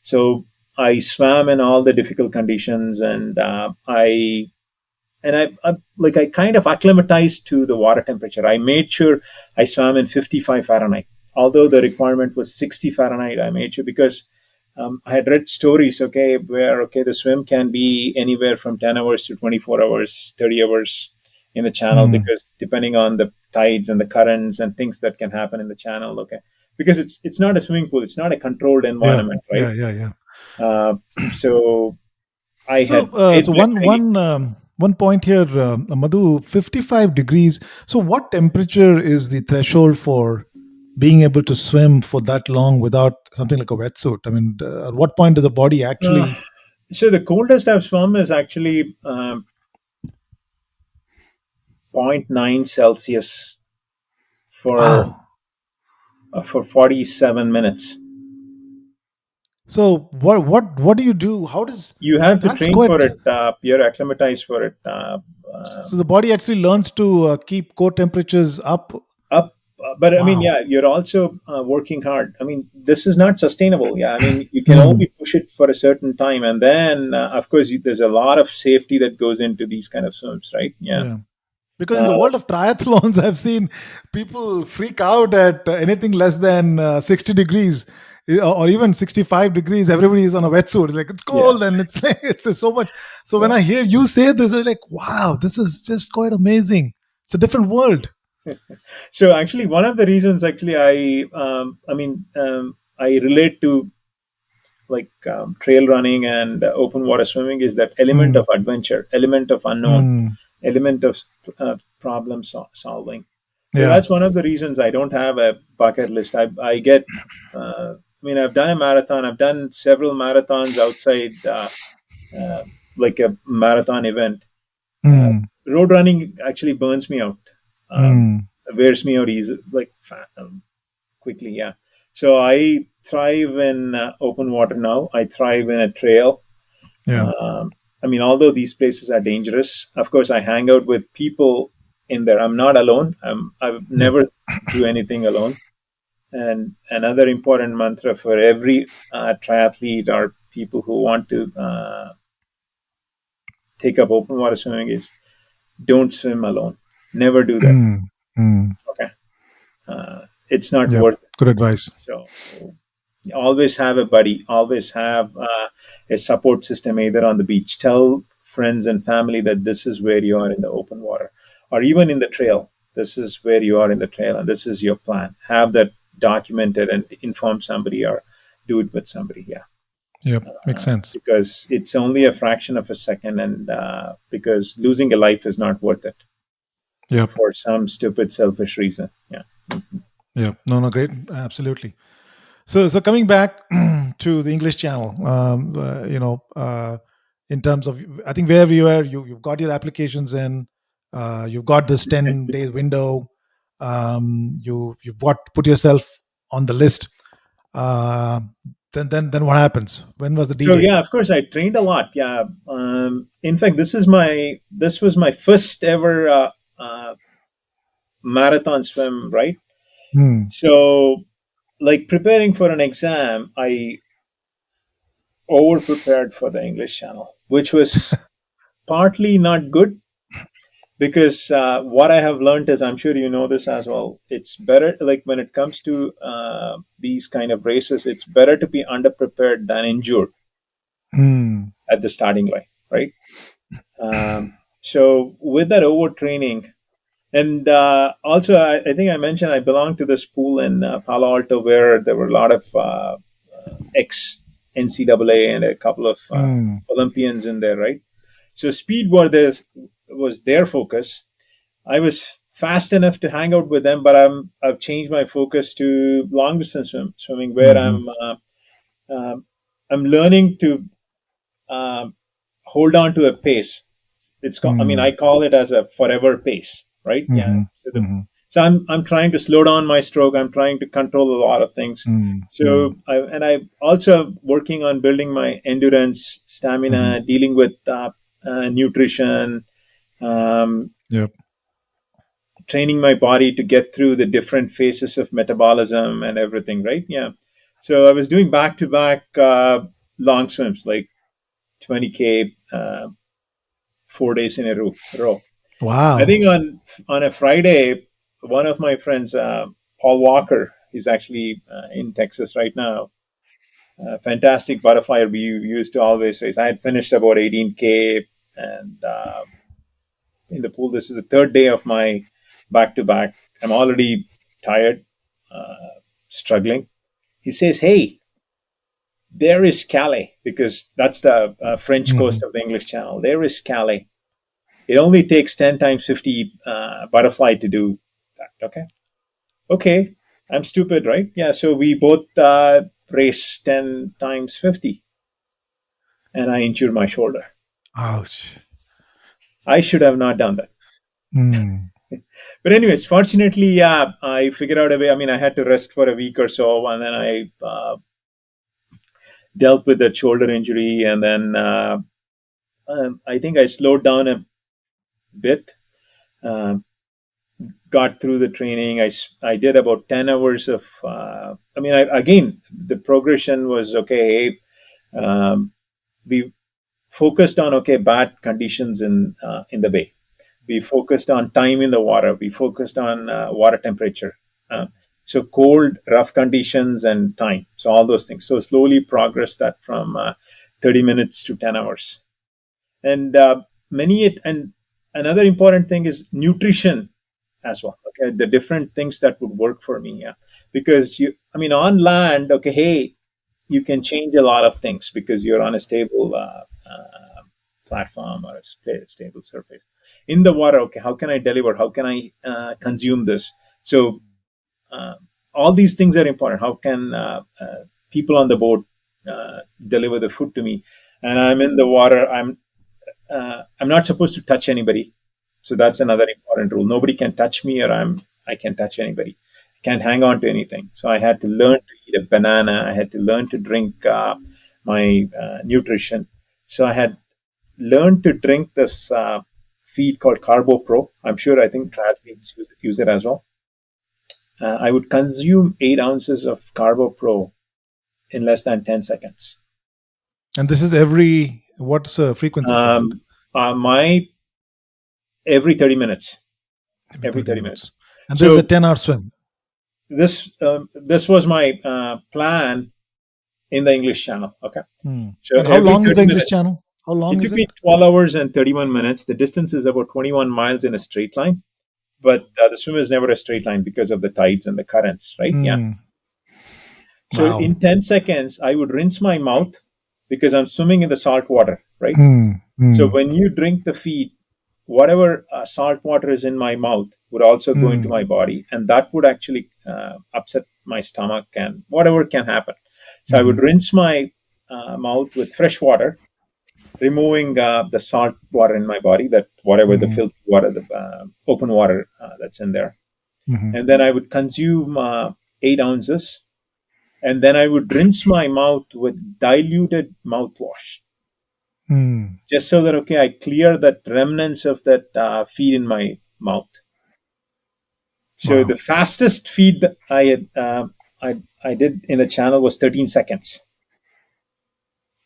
So I swam in all the difficult conditions, and I kind of acclimatized to the water temperature. I made sure I swam in 55 Fahrenheit. Although the requirement was 60 Fahrenheit, I made sure because I had read stories, where the swim can be anywhere from 10 hours to 24 hours, 30 hours in the channel, because depending on the tides and the currents and things that can happen in the channel, because it's not a swimming pool, it's not a controlled environment, right? Yeah. So I So, had so one point here, Madhu, 55 degrees. So, what temperature is the threshold for being able to swim for that long without something like a wetsuit? I mean, at what point does the body actually? So the coldest I've swum is actually 0.9 Celsius for Wow. For 47 minutes. So, what do you do? How does You have to that's train quite? for it. You're acclimatized for it. So the body actually learns to keep core temperatures up. Up, but I mean, Wow. yeah, you're also working hard. I mean, this is not sustainable. Yeah, I mean, you can Hmm. only push it for a certain time, and then of course there's a lot of safety that goes into these kind of swims, right? Yeah. Yeah. Because in the world of triathlons, I've seen people freak out at anything less than 60 degrees or even 65 degrees. Everybody is on a wetsuit. It's like, it's Yeah. cold and it's like, it's so much. So when Yeah. I hear you say this, I'm like, wow, this is just quite amazing. It's a different world. So actually, one of the reasons actually I relate to like trail running and open water swimming is that element Hmm. of adventure, element of unknown, Hmm. element of problem solving. So Yeah. that's one of the reasons I don't have a bucket list. I get, I mean, I've done a marathon. I've done several marathons outside, like a marathon event. Uh, Hmm. Road running actually burns me out, um, Hmm. wears me out easy, like quickly. Yeah. So I thrive in open water now. I thrive in a trail. Yeah. I mean, although these places are dangerous, of course, I hang out with people in there. I'm not alone. I Yeah. never do anything alone. And another important mantra for every triathlete or people who want to take up open water swimming is don't swim alone. Never do that. Mm, mm. Okay, it's not Yep. worth it. Good advice. So always have a buddy. Always have a support system, either on the beach. Tell friends and family that this is where you are in the open water, or even in the trail. This is where you are in the trail, and this is your plan. Have that documented and inform somebody, or do it with somebody. Yeah, Yep. Makes sense. because it's only a fraction of a second, and because losing a life is not worth it Yep. for some stupid, selfish reason. Yeah. Yep. No, no, great. Absolutely. So coming back to the English Channel, in terms of, I think wherever you are, you've got your applications in, you've got this 10 days window, you've put yourself on the list. Uh, then what happens? When was the D So day? yeah, of course, I trained a lot. Yeah. In fact, this was my first ever marathon swim. Right. Hmm. So, like preparing for an exam, I over prepared for the English Channel, which was partly not good, because what I have learned is, I'm sure you know this as well. It's better, like when it comes to these kind of races, it's better to be underprepared than injured Hmm. at the starting line, right? So with that overtraining, and also I think I mentioned I belong to this pool in Palo Alto, where there were a lot of ex NCAA and a couple of Hmm. Olympians in there, right? So speed was their focus. I was fast enough to hang out with them, but I've changed my focus to long distance swimming, where Hmm. um, I'm learning to um, hold on to a pace. I mean, Hmm. I call it as a forever pace, right? Yeah. Hmm. So, Hmm. I'm trying to slow down my stroke. I'm trying to control a lot of things. Hmm. Hmm. So I also working on building my endurance, Hmm. stamina, dealing with nutrition, um, Yep. training my body to get through the different phases of metabolism and everything, right? Yeah. So I was doing back to back long swims, like 20K, 4 days in a row. I Wow. think on a Friday, one of my friends, Paul Walker, he's actually in Texas right now. Fantastic butterfly. We used to always race. I had finished about 18K, and in the pool. This is the third day of my back to back. I'm already tired, struggling. He says, "Hey, there is Calais," because that's the French Hmm. coast of the English Channel. There is Calais. It only takes 10 times 50 butterfly to do that. Okay. Okay. I'm stupid, right? Yeah. So we both race 10 times 50, and I injured my shoulder. Ouch. I should have not done that. Hmm. But anyways, fortunately, yeah, I figured out a way. I mean, I had to rest for a week or so, and then I dealt with that shoulder injury, and then I think I slowed down a bit. Um, got through the training. I did about 10 hours of. I mean, again, the progression was okay. We focused on, okay, bad conditions in the bay. We focused on time in the water. We focused on water temperature. Uh, so cold, rough conditions, and time. So all those things. So slowly progress that from 30 minutes to 10 hours. And and another important thing is nutrition as well. Okay, the different things that would work for me. Yeah, because I mean, on land, okay, hey, you can change a lot of things because you're on a stable platform or a stable surface. In the water, okay, how can I deliver? How can I consume this? So uh, all these things are important. How can people on the boat deliver the food to me? And I'm in the water. I'm not supposed to touch anybody. So that's another important rule. Nobody can touch me, or I can touch anybody. I can't hang on to anything. So I had to learn to eat a banana. I had to learn to drink my nutrition. So I had learned to drink this feed called Carbo Pro. I'm sure, I think triathletes use it as well. I would consume 8 ounces of Carbo Pro in less than 10 seconds. And this is what's the frequency for that? My every 30 minutes. Every every 30 30 minutes. minutes. And this is a So 10-hour swim. this was my plan in the English Channel. Okay. So And how every long is the 30 English minutes, Channel? How long it is took it? me 12 hours and 31 minutes. The distance is about 21 miles in a straight line, but the swim is never a straight line because of the tides and the currents, right? Yeah. So Wow. in 10 seconds, I would rinse my mouth because I'm swimming in the salt water, right? So when you drink the feed, whatever salt water is in my mouth would also go into my body, and that would actually upset my stomach and whatever can happen. So I would rinse my mouth with fresh water, removing the salt water in my body, that whatever the filthy water, the open water that's in there, and then I would consume 8 ounces, and then I would rinse my mouth with diluted mouthwash, just so that okay, I clear that remnants of that feed in my mouth. So Wow. the fastest feed that I did in the channel was 13 seconds.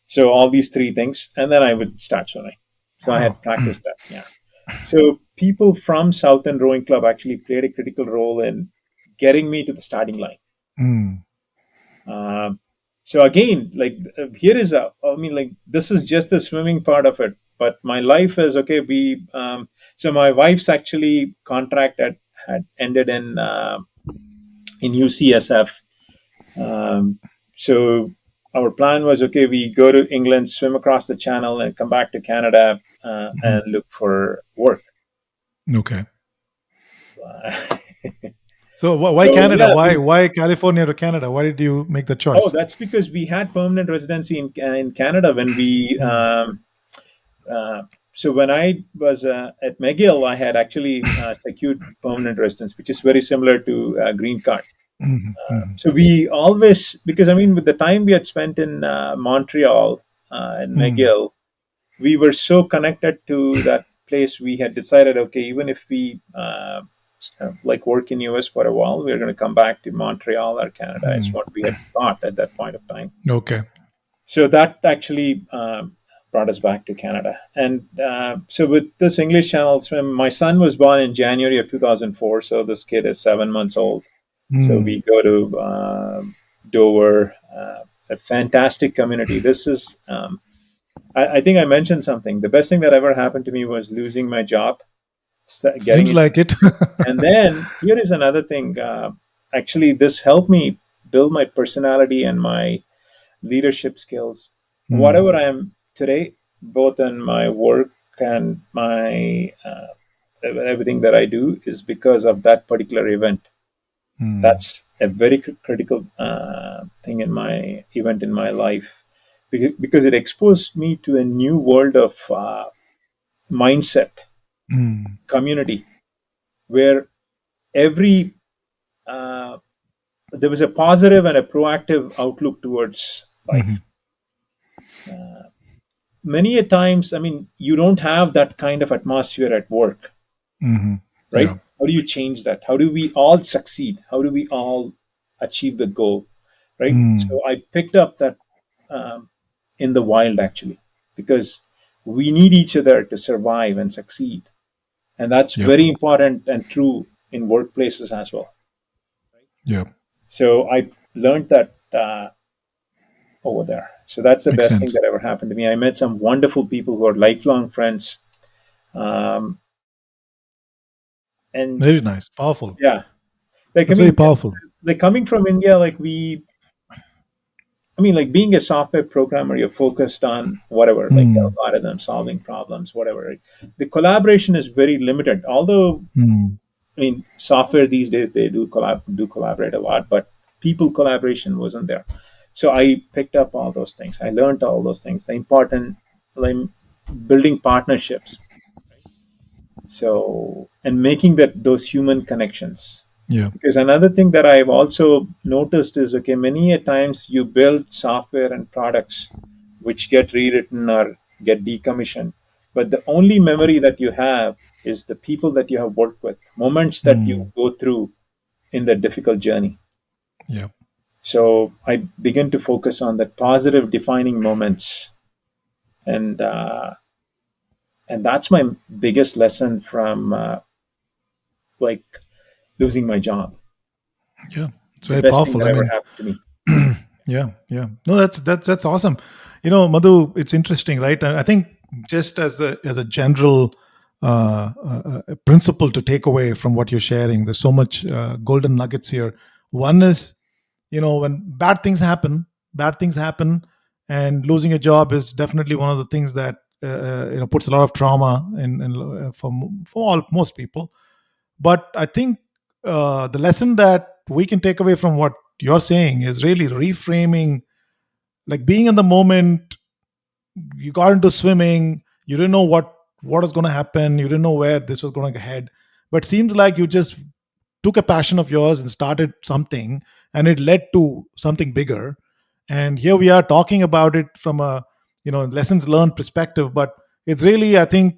So all these three things, and then I would start swimming. So I Wow. had practiced that. Yeah. So people from Southend Rowing Club actually played a critical role in getting me to the starting line. Um, so again, like here is I mean, like this is just the swimming part of it. But my life is okay. So my wife's actually contract had ended in UCSF. Um, so our plan was okay. We go to England, swim across the channel, and come back to Canada and look for work. Okay. Uh, So why so Canada? yeah, Why California to Canada? Why did you make the oh, choice? that's because we had permanent residency in Canada when we. Uh, so when I was at McGill, I had actually secured permanent residence, which is very similar to green card. So we always, because I mean, with the time we had spent in Montreal and McGill, we were so connected to that place. We had decided, okay, even if we like work in US for a while, we're going to come back to Montreal or Canada. Is what we had thought at that point of time. Okay. So that actually brought us back to Canada. And so with this English Channel swim, my son was born in January of 2004. So this kid is 7 months old. So we go to Dover, a fantastic community. This is, I think I mentioned something. The best thing that ever happened to me was losing my job, getting Seems into, like it. and then here is another thing. Actually, this helped me build my personality and my leadership skills. Whatever I am today, both in my work and my everything that I do, is because of that particular event. That's a very critical thing in my event in my life, because it exposed me to a new world of mindset, community, where every there was a positive and a proactive outlook towards life. Many a times, I mean, you don't have that kind of atmosphere at work, right? Yeah. How do you change that? How do we all succeed? How do we all achieve the goal, right? So I picked up that in the wild, actually, because we need each other to survive and succeed, and that's Yep. very important and true in workplaces as well. Yep. So I learned that over there. So that's the Makes best thing sense. that ever happened to me. I met some wonderful people who are lifelong friends. Um, and Very nice. Powerful. yeah, like, I That's very mean, powerful. like coming from India, I mean, like being a software programmer, you're focused on whatever, like algorithm, solving problems, whatever. Right? The collaboration is very limited. Although, I mean, software these days, they do collaborate a lot, but people collaboration wasn't there. So I picked up all those things. I learned all those things. The important, like building partnerships. So, and making those human connections. Yeah. Because another thing that I've also noticed is, okay, many a times you build software and products which get rewritten or get decommissioned, but the only memory that you have is the people that you have worked with, moments that you go through in the difficult journey. Yeah. So I begin to focus on the positive defining moments, and and that's my biggest lesson from like losing my job. Yeah, it's The very best thing powerful. that I ever mean, happened to me. yeah, yeah. No, that's awesome. Madhu, it's interesting, right? I think just as a general principle to take away from what you're sharing, there's so much golden nuggets here. One is, when bad things happen, and losing a job is definitely one of the things that puts a lot of trauma for most people. But I think the lesson that we can take away from what you're saying is really reframing, like being in the moment. You got into swimming, you didn't know what was going to happen, you didn't know where this was going to head, but seems like you just took a passion of yours and started something, and it led to something bigger. And here we are talking about it from a lessons learned perspective, but it's really, I think,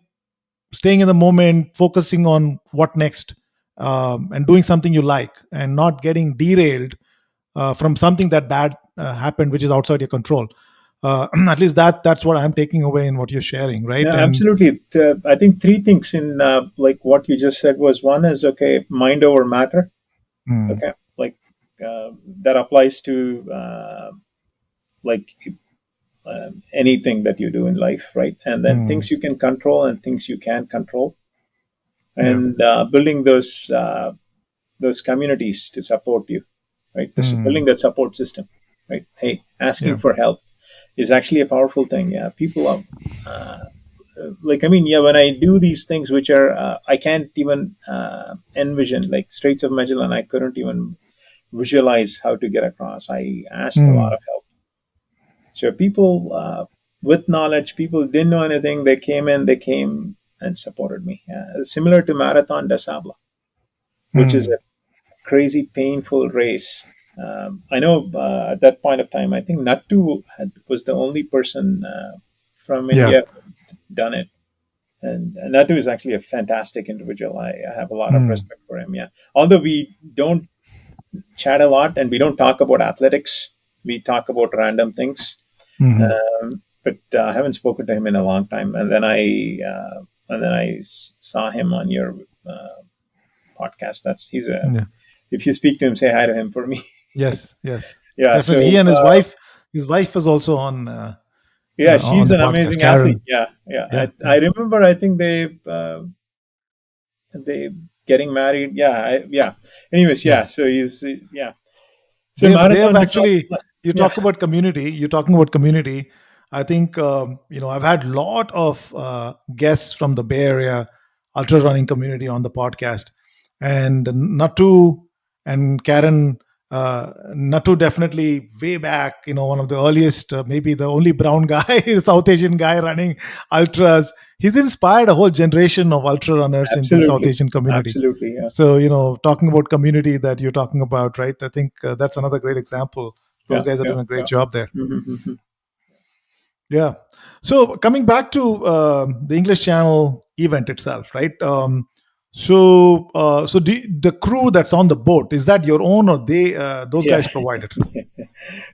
staying in the moment, focusing on what next, and doing something you like, and not getting derailed from something that bad happened, which is outside your control. At least that's what I'm taking away in what you're sharing, right? Yeah, And absolutely. I think three things in like what you just said was, one is, okay, mind over matter. mm, Okay, like that applies to like anything that you do in life, right? And then mm, things you can control and things you can't control, yeah, and building those communities to support you, right? This mm, building that support system, right? Hey, asking yeah, for help is actually a powerful thing. Yeah, people are like, I mean, yeah, when I do these things which are I can't even envision, like Straits of Magellan, I couldn't even visualize how to get across. I asked a lot mm, of help. So people with knowledge, people didn't know anything, they came and supported me. Similar to Marathon Des Sables, which is mm, a crazy, painful race. I know at that point of time, I think Nattu was the only person from yeah, India who done it. And Nattu is actually a fantastic individual. I have a lot of mm, respect for him. Yeah, although we don't chat a lot and we don't talk about athletics, we talk about random things. mhm, But I haven't spoken to him in a long time. And then I saw him on your podcast. That's he's a yeah, If you speak to him, say hi to him for me. yes, yes, Yeah. definitely. He So and his wife is also yeah, on she's the an podcast, amazing athlete. Karen. Yeah, yeah. Yeah, I yeah, remember. I think they getting married. Yeah, yeah. Anyways, yeah. yeah. So he's yeah. So They have marathon is actually, you yeah, talk about community, you're talking about community. I think I've had a lot of guests from the Bay Area ultra running community on the podcast, and Natu and Karen. Natu definitely way back, one of the earliest, maybe the only brown guy, South Asian guy running ultras. He's inspired a whole generation of ultra runners in the South absolutely, Asian community. absolutely. Yeah, So, talking about community that you're talking about, right? I think that's another great example. Those yeah, guys are yeah, doing a great yeah. job there. Mm-hmm. Yeah. So coming back to the English Channel event itself, right? So the crew that's on the boat, is that your own, or those Yeah. guys provided?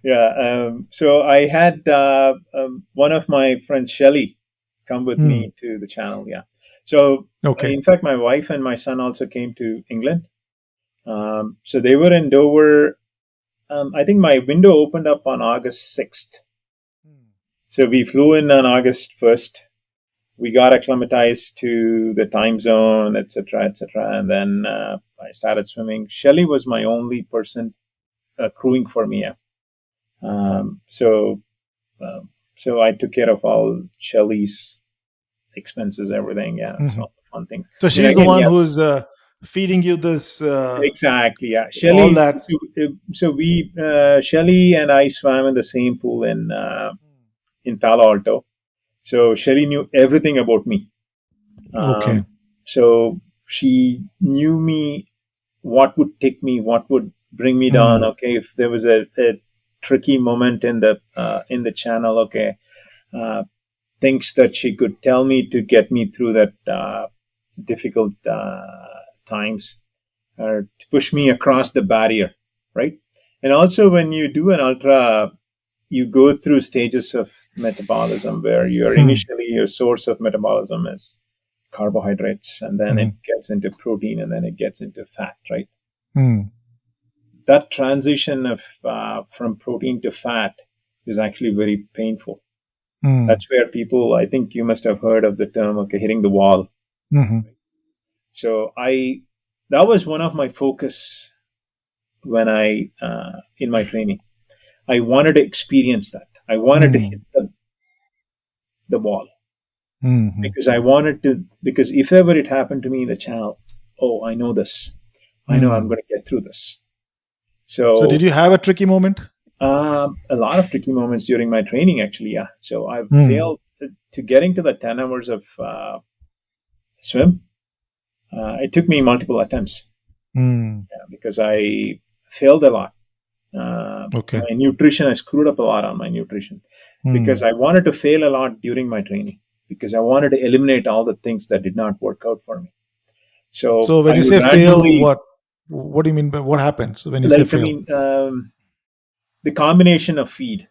Yeah. So I had one of my friends, Shelly, come with Hmm. me to the channel. Yeah. So Okay. in fact, my wife and my son also came to England. So they were in Dover. I think my window opened up on August 6th. So we flew in on August 1st. We got acclimatized to the time zone, etc., etc., and then I started swimming. Shelly was my only person crewing for me. Yeah. So Um, so I took care of all Shelly's expenses, everything. Yeah, so Mhm. all the fun things. So I mean, she's the again, one yeah, who's feeding you this, exactly. Yeah, all Shelly. that. So we, Shelly and I swam in the same pool in Palo Alto. So Shelly knew everything about me. Okay. Um, so she knew me, what would take me, what would bring me down. Hmm. Okay, if there was a tricky moment in the channel, okay, uh, things that she could tell me to get me through that difficult times, or to push me across the barrier, right? And also, when you do an ultra, you go through stages of metabolism where Hmm. your source of metabolism is carbohydrates, and then it gets into protein, and then it gets into fat, right? Mm. That transition of from protein to fat is actually very painful. Mm. That's where people, I think you must have heard of the term, okay, hitting the wall. Mm-hmm. So that was one of my focus when in my training. I wanted to experience that. I wanted to hit the wall. Mm-hmm. Because if ever it happened to me in the channel, oh, I know this. I know I'm going to get through this. So did you have a tricky moment? A lot of tricky moments during my training, actually, yeah. So I failed to getting to the 10 hours of swim. It took me multiple attempts because I failed a lot. Okay. My nutrition, I screwed up a lot on my nutrition because I wanted to fail a lot during my training because I wanted to eliminate all the things that did not work out for me. So when I you would say fail, randomly, what do you mean by what happens when you like, say I fail? mean, the combination of feed,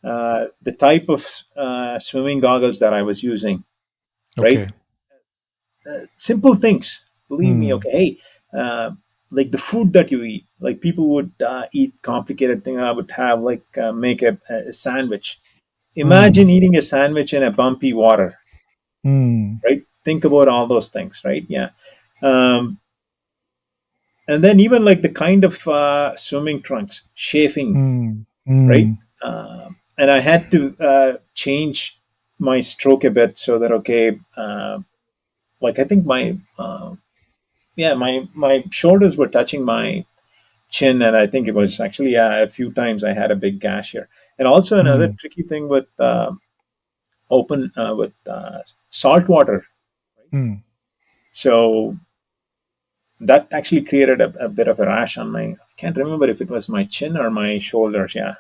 the type of swimming goggles that I was using, right? Okay. Simple things. Believe me, okay. Hey, like the food that you eat, like people would eat complicated things. I would have like make a sandwich. Imagine eating a sandwich in a bumpy water, right? Think about all those things, right? Yeah. Um, and then even like the kind of swimming trunks, chafing, right? And I had to change my stroke a bit so that okay, like I think my shoulders were touching my chin, and I think it was actually a few times I had a big gash here. And also another tricky thing with salt water. So that actually created a bit of a rash on my. I can't remember if it was my chin or my shoulders. Yeah.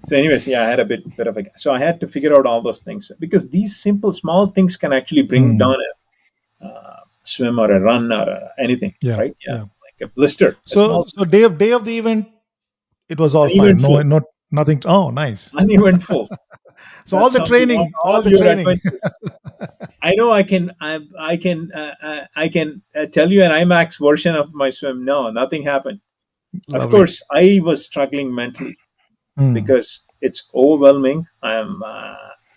So, anyways, yeah, I had a bit of a. So I had to figure out all those things because these simple, small things can actually bring down a swim or a run or anything, Yeah. right? Yeah, Yeah. like a blister, a So small, day of the event, it was all fine. No, uneventful, not nothing. Oh, nice. uneventful. So That sounds you want all all the your training. adventures. I know I can tell you an IMAX version of my swim. No, nothing happened. Of Lovely. course, I was struggling mentally Mm. because it's overwhelming. I'm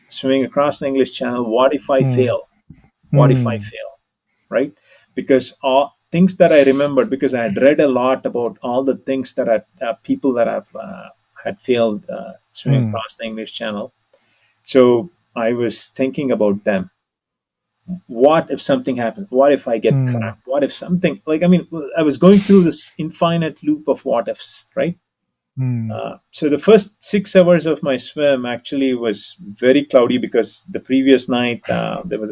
swimming across the English Channel. What if I Mm. fail? What if I Mm. fail? Right? Because all things that I remembered, because I had read a lot about all the things that people that have had failed swimming Mm. across the English Channel. So I was thinking about them. What if something happens? What if I get Mm. cracked? What if something like I mean, I was going through this infinite loop of what ifs, right? Mm. So the first 6 hours of my swim actually was very cloudy because the previous night there was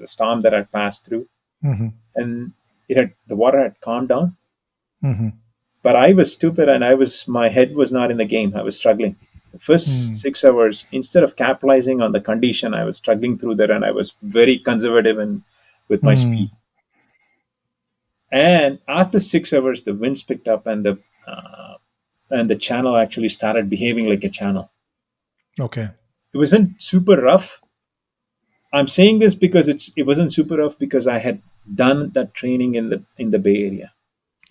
a storm that had passed through, Mm-hmm. and the water had calmed down. Mm-hmm. But I was stupid, and my head was not in the game. I was struggling. The first Mm. 6 hours, instead of capitalizing on the condition, I was struggling through there, and I was very conservative and with my Mm. speed. And after 6 hours, the winds picked up, and the channel actually started behaving like a channel. Okay. It wasn't super rough. I'm saying this because it wasn't super rough because I had done that training in the Bay Area.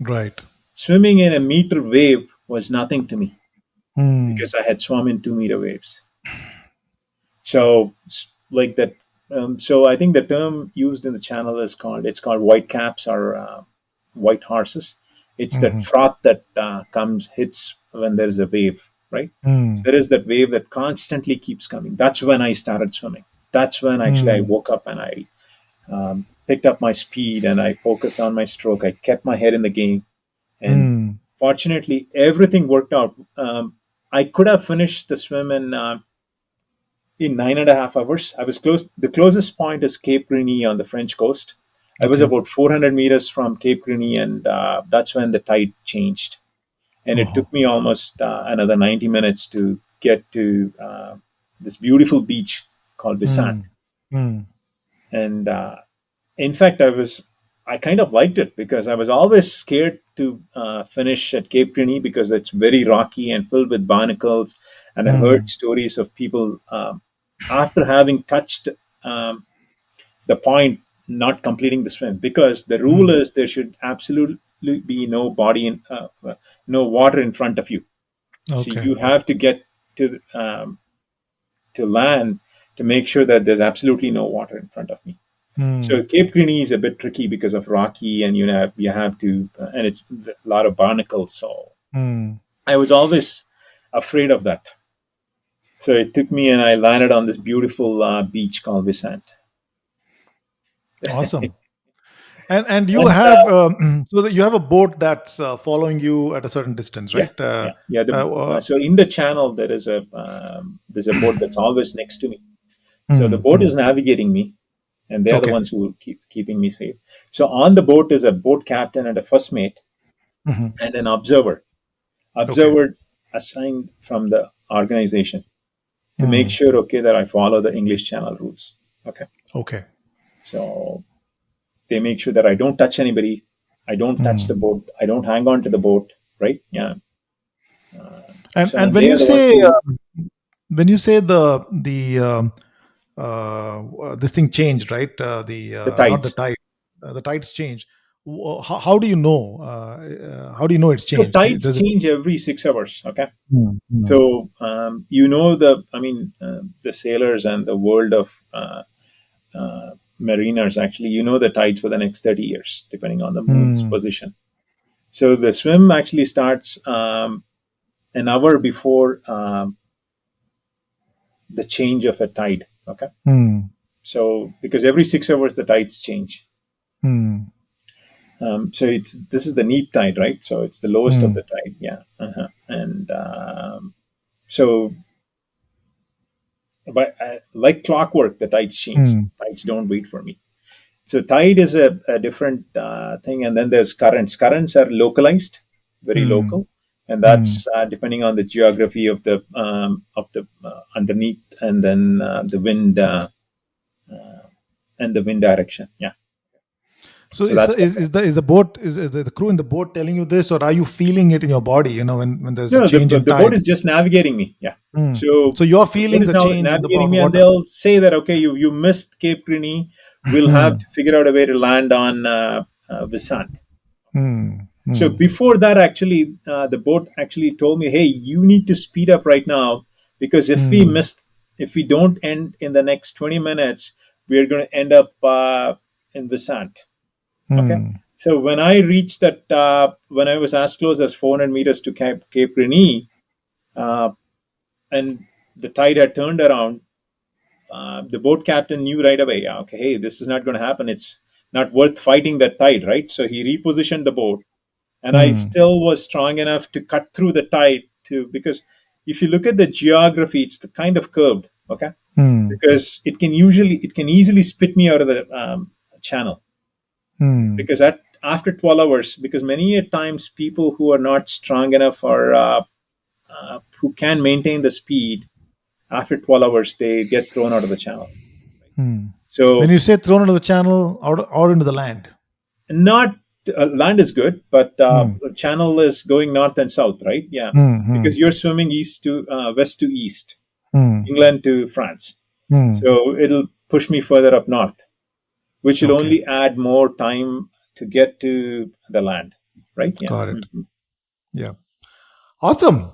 Right. Swimming in a meter wave was nothing to me Mm. because I had swum in 2 meter waves. So like that. So I think the term used in the channel is called white caps or white horses. It's that Mm-hmm. froth that hits when there is a wave, right? Mm. There is that wave that constantly keeps coming. That's when I started swimming. That's when actually I Mm. woke up and I picked up my speed and I focused on my stroke. I kept my head in the game, and Mm. fortunately, everything worked out. I could have finished the swim in 9.5 hours. I was close. The closest point is Cape Grini on the French coast. I was Okay. about 400 meters from Cape Grini, and that's when the tide changed. And it Oh. took me almost another 90 minutes to get to this beautiful beach called Visant. Mm. Mm. And in fact, I kind of liked it because I was always scared to finish at Cape Grini because it's very rocky and filled with barnacles. And I heard Mm. stories of people after having touched um, the point not completing the swim, because the rule is there should absolutely be no body in no water in front of you. So Okay. you have to get to land to make sure that there's absolutely no water in front of me. So Cape Greeny is a bit tricky because of rocky, and you have to, and it's a lot of barnacles. So I was always afraid of that. So it took me, and I landed on this beautiful beach called Vicente. Awesome. And you And have so that you have a boat that's following you at a certain distance, yeah, right? yeah. So in the channel there's a boat that's always next to me. So the boat is navigating me, and they're the Okay. ones who keeping me safe. So on the boat is a boat captain and a first mate and an observer. Okay. Observer assigned from the organization to make sure, okay, that I follow the English Channel rules. Okay. Okay. So they make sure that I don't touch anybody, I don't touch the boat, I don't hang on to the boat, right? Yeah. And And they are the ones when you say the this thing changed, right? The the not the tides. tide, the tides change. How do you know? How do you know it's So changed? tides Does it? change every 6 hours. Okay. Mm, mm, So the sailors and the world of mariners, actually, the tides for the next 30 years, depending on the moon's mm, position. So the swim actually starts an hour before the change of a tide. Okay. mm, So because every 6 hours the tides change. mm, So this is the neap tide, right? So it's the lowest of mm, the tide. Yeah. And so, but like clockwork, the tides change. mm, Tides don't wait for me. So tide is a different thing, and then there's currents. Currents are localized, very mm, local, and mm. that's depending on the geography of the underneath, and then the wind direction. Yeah. So So that's is the boat is the crew in the boat telling you this, or are you feeling it in your body? You know, when there's a no, change in the boat tide. is just navigating me. Yeah. Mm. So So you're the boat feeling is the now change in the navigating me, and water. they'll say that, okay, you missed Cape Greeny. We'll have Mm, to figure out a way to land on Visant. mm, So mm, before that, actually, the boat actually told me, "Hey, you need to speed up right now, because mm, if we don't end in the next 20 minutes, we're going to end up in Visant." Okay. mm, So when I reached that, when I was as close as 400 meters to Cape Greeny, uh, and the tide had turned around, the boat captain knew right away, yeah, okay, hey, this is not going to happen. It's not worth fighting that tide, right? So he repositioned the boat, and I mm, still was strong enough to cut through the tide because if you look at the geography, it's the kind of curved, okay, mm, because it can easily spit me out of the channel, mm. because after 12 hours, because many a times people who are not strong enough, or who can maintain the speed, after 12 hours they get thrown out of the channel. When So you say thrown into the channel or into the land. not land is good, but Mm, channel is going north and south, right? Yeah, mm, mm, because you're swimming west to east, mm. England to France. Mm. So it'll push me further up north, which will Okay, only add more time to get to the land, right? Yeah. got it. Yeah, awesome.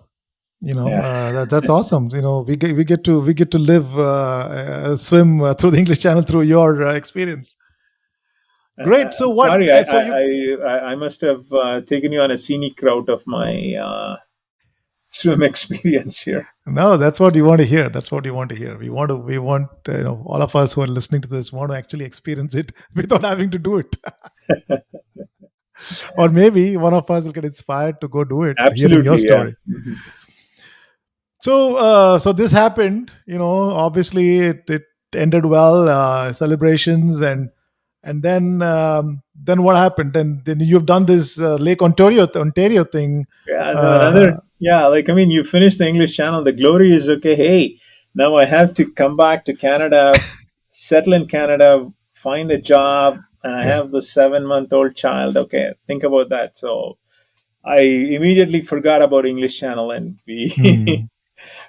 You know, Yeah. that's awesome. You know, we get to live swim through the English Channel through your experience. Great. So what? Sorry, So you I must have taken you on a scenic route of my swim experience here. no, that's what you want to hear. That's what you want to hear. We want all of us who are listening to this want to actually experience it without having to do it. Or maybe one of us will get inspired to go do it, hearing your Absolutely, yeah. story. So, so this happened. You know, obviously it ended well. Celebrations and then what happened? Then you've done this Lake Ontario thing. Yeah, no, Uh, another, yeah, like, I mean, you finish the English Channel, the glory is, okay, hey, now I have to come back to Canada, settle in Canada, find a job, and I yeah. have the 7-month-old child. Okay, think about that. So I immediately forgot about English Channel, and we Hmm.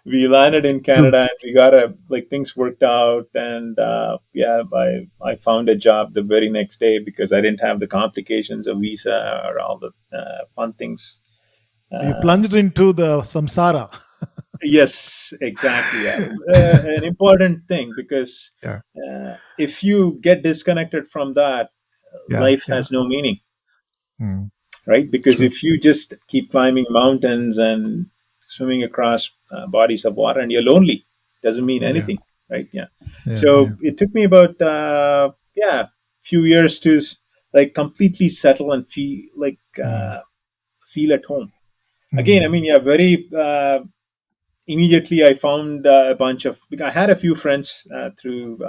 we landed in True. Canada and we got a like things worked out, and yeah, I found a job the very next day because I didn't have the complications of visa or all the fun things. So you Uh, plunged into the samsara. yes, exactly. Yeah. An important thing because Yeah. if you get disconnected from that, Yeah. life Yeah. has no meaning, Mm, right? Because true. if you just keep climbing mountains and swimming across bodies of water and you're lonely, doesn't mean Yeah. anything, right? Yeah. Yeah. So Yeah. it took me about few years to like completely settle and Mm, feel at home. Again, I mm, mean, yeah, very immediately I found a bunch of. Because I had a few friends through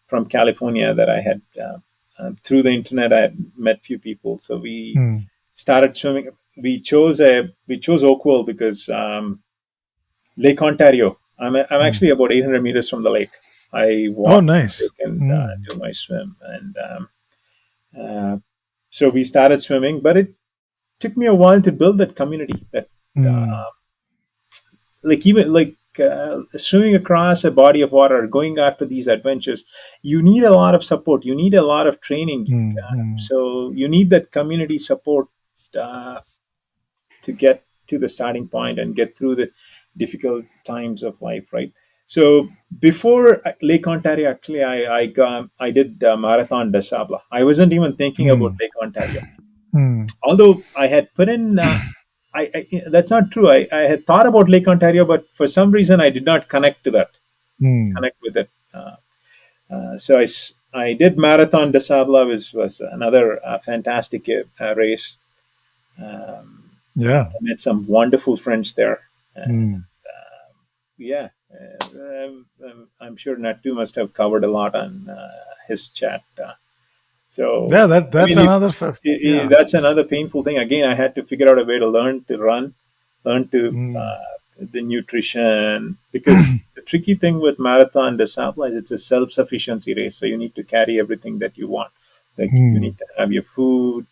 from California that I had through the internet. I had met few people, so we mm, started swimming. We chose Oakville because Lake Ontario. I'm mm. actually about 800 meters from the lake. I Oh, walk to the nice. lake and Mm, do my swim, and uh, so we started swimming. But it took me a while to build that community. That mm, uh, like even like swimming across a body of water, going after these adventures, you need a lot of support. You need a lot of training. mm, mm, So you need that community support uh, to get to the starting point and get through the difficult times of life, right? So before Lake Ontario, actually, I did Marathon Des Sables. I wasn't even thinking about mm, Lake Ontario, mm, although I had put in. That's not true. I had thought about Lake Ontario, but for some reason I did not connect to that, mm. connect with it. So I did Marathon Des Sables, which was another fantastic race. Um, Yeah. I met some wonderful friends there. Mm. Yeah, I'm sure Nattu must have covered a lot on his chat. So, Yeah. That I that's mean, if, another. Yeah. that's another painful thing. Again, I had to figure out a way to learn to run, learn to Mm, the nutrition, because the tricky thing with marathon discipline is it's a self-sufficiency race. So you need to carry everything that you want. Like you mm, need to have your food,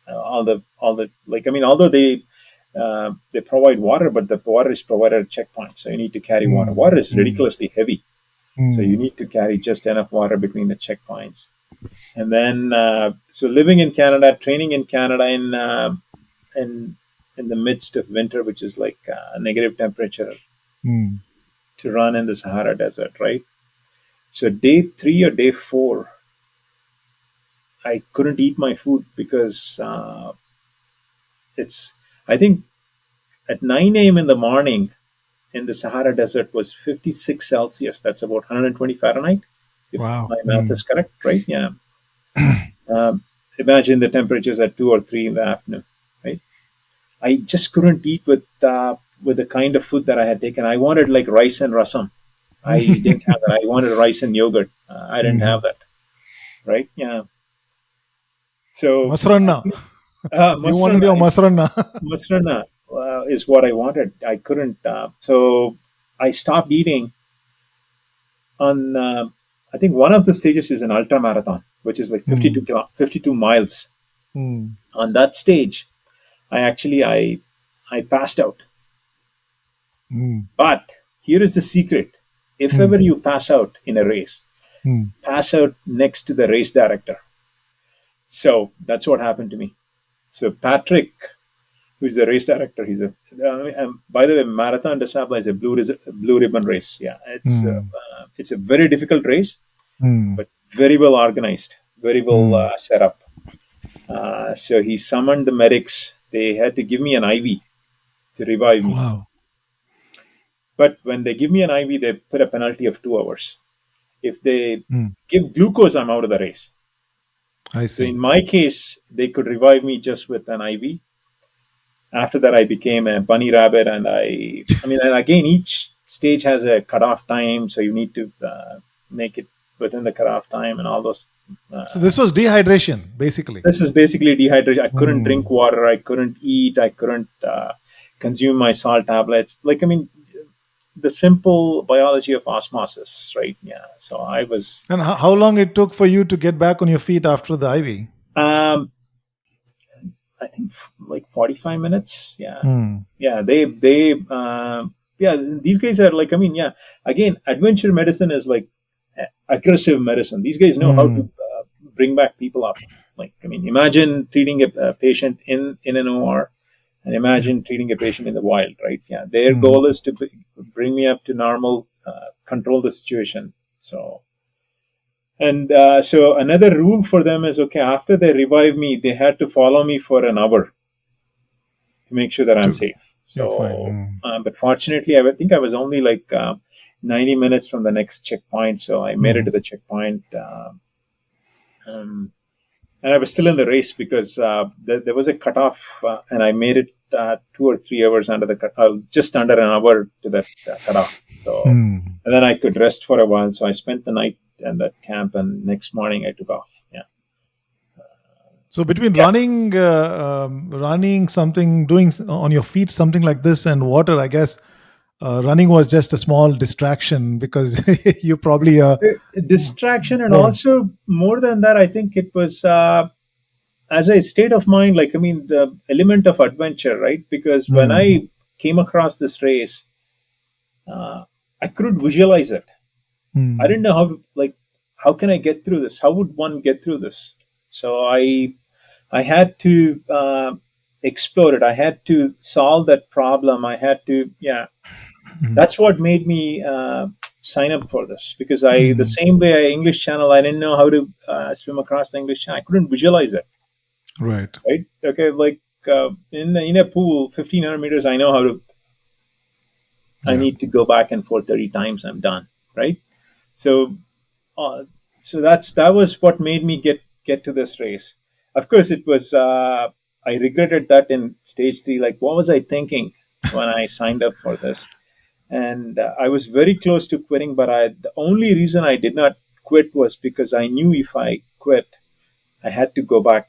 all the like. I mean, although they provide water, but the water is provided at checkpoints. So you need to carry water. mm, Water is mm, ridiculously heavy, so you mm, need to carry just enough water between the checkpoints. And then, so living in Canada, training in Canada in in the midst of winter, which is like negative temperature, mm. to run in the Sahara Desert, right? So day 3 or day 4, I couldn't eat my food because it's. I think at 9 a.m. in the morning in the Sahara Desert was 56 Celsius. That's about 120 Fahrenheit, if Wow. my math Mm. is correct, right? Yeah. Imagine the temperatures at 2 or 3 in the afternoon, right? I just couldn't eat with the kind of food that I had taken. I wanted like rice and rasam. I didn't have that. I wanted rice and yogurt. I didn't have Mhm. that, right? Yeah. So Masranna. You wanted masrana, your masranna. masrana is what I wanted. I couldn't. So I stopped eating on. I think one of the stages is an ultra marathon, which is like Mm, 52 miles. mm, On that stage, I passed out. mm, But here is the secret: if ever mm, you pass out in a race, mm, pass out next to the race director. So that's what happened to me. So Patrick, who's the race director, by the way, Marathon des Sables is a blue ribbon race. Yeah, mm, it's a very difficult race, mm, but very well organized, very well mm. set up. So he summoned the medics. They had to give me an IV to revive me. Wow. But when they give me an IV, they put a penalty of 2 hours. If they Mm. give glucose, I'm out of the race. I So in see. my case, they could revive me just with an IV. After that, I became a bunny rabbit, and I mean, and again, each stage has a cutoff time, so you need to make it within the cutoff time, and all those. So Uh, this was dehydration, basically. this is basically dehydration. I couldn't drink Mm. water. I couldn't eat. I couldn't consume my salt tablets. Like I mean, the simple biology of osmosis, right? Yeah. So I was. And how long it took for you to get back on your feet after the IV? Um, I think like 45 minutes. Yeah. Hmm. Yeah. Yeah, these guys are like, I mean, yeah, again, adventure medicine is like aggressive medicine. These guys know how to Hmm. bring back people up. Like, I mean, imagine treating a patient in an OR and Yeah. imagine treating a patient in the wild, right? Yeah. Their Hmm. goal is to bring me up to normal, control the situation. So another rule for them is okay, after they revive me, they had to follow me for an hour to make sure that I'm To safe. you're fine. So, but fortunately, I think I was only like 90 minutes from the next checkpoint. So I made it Hmm. to the checkpoint. Um, and I was still in the race because there was a cutoff, and I made it 2 or 3 hours under the just under an hour to that cutoff. So, Hmm. and then I could rest for a while. So I spent the night in that camp, and next morning I took off. Yeah. So between Yeah. running something, doing on your feet something like this, and water, I guess running was just a small distraction because you probably Distraction, and burned. also more than that, I think it was as a state of mind. Like, I mean, the element of adventure, right? Because when Hmm. I came across this race, uh, I couldn't visualize it. I Hmm. didn't know how can I get through this? How would one get through this? So I had to explore it. I had to solve that problem. I had to, yeah. Hmm. That's what made me sign up for this, because the Hmm. same way English Channel, I didn't know how to swim across the English Channel. I couldn't visualize it. Right. Right? Okay, like in a pool, 1,500 meters, I know how to. I Yeah. need to go back and forth 30 times. I'm done. Right? So, uh, that was what made me get to this race. Of course, it was. I regretted that in stage three. Like, what was I thinking when I signed up for this? And I was very close to quitting, but the only reason I did not quit was because I knew if I quit, I had to go back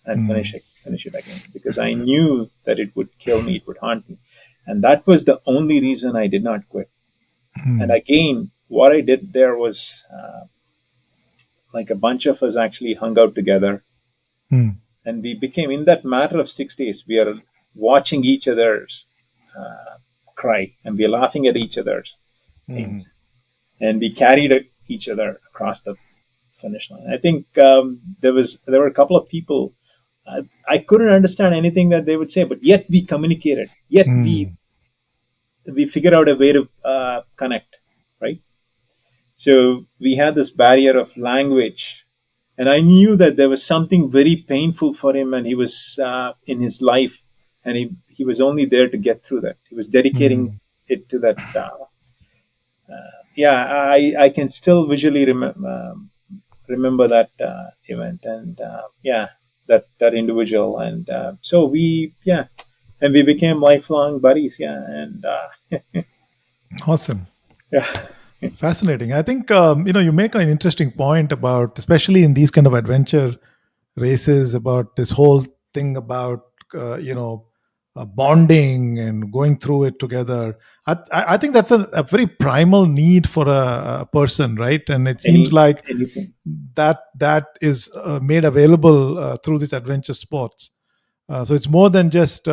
and Hmm. finish it again, because I knew that it would kill me, it would haunt me, and that was the only reason I did not quit. And Hmm. again, what I did there was like a bunch of us actually hung out together, Hmm. and we became, in that matter of 6 days, we are watching each other's cry, and we are laughing at each other's Hmm. pains, and we carried each other across the finish line. I think there were a couple of people. I couldn't understand anything that they would say, but yet we communicated. Yet Hmm. we figured out a way to connect, right? So we had this barrier of language, and I knew that there was something very painful for him, and he was in his life, and he was only there to get through that. He was dedicating Hmm. it to that. Yeah, I can still visually remember that event, and yeah, that individual, and so and we became lifelong buddies. Yeah, and Awesome. yeah, Fascinating. I think you make an interesting point about, especially in these kind of adventure races, about this whole thing about bonding and going through it together. I think that's a very primal need for a person, right? And it seems like anything. that is made available through these adventure sports. So it's more than just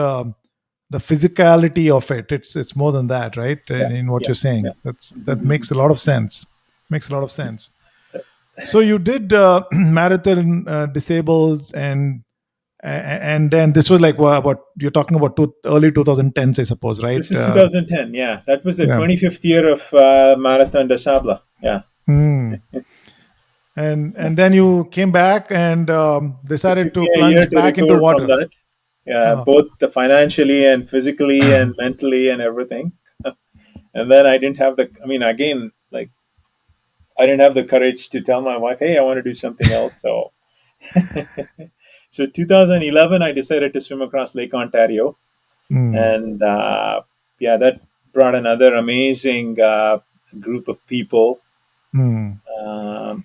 the physicality of it. It's more than that, right? Yeah, In what yeah, you're yeah. saying, that Mhm. makes a lot of sense. Makes a lot of sense. So you did marathon disables, and then this was like what you're talking about, early 2010s, I suppose, right? This is 2010. Yeah, that was the Yeah. 25th year of Marathon Des Sables. Yeah, Hmm. And then you came back and it decided took to me a year plunge to back into recover from water. that. Yeah, Uh, both financially and physically and mentally and everything. And then I didn't have the. I mean, again, like I didn't have the courage to tell my wife, "Hey, I want to do something else." So, so 2011, I decided to swim across Lake Ontario, hmm. and yeah, that brought another amazing group of people. Hmm. Um,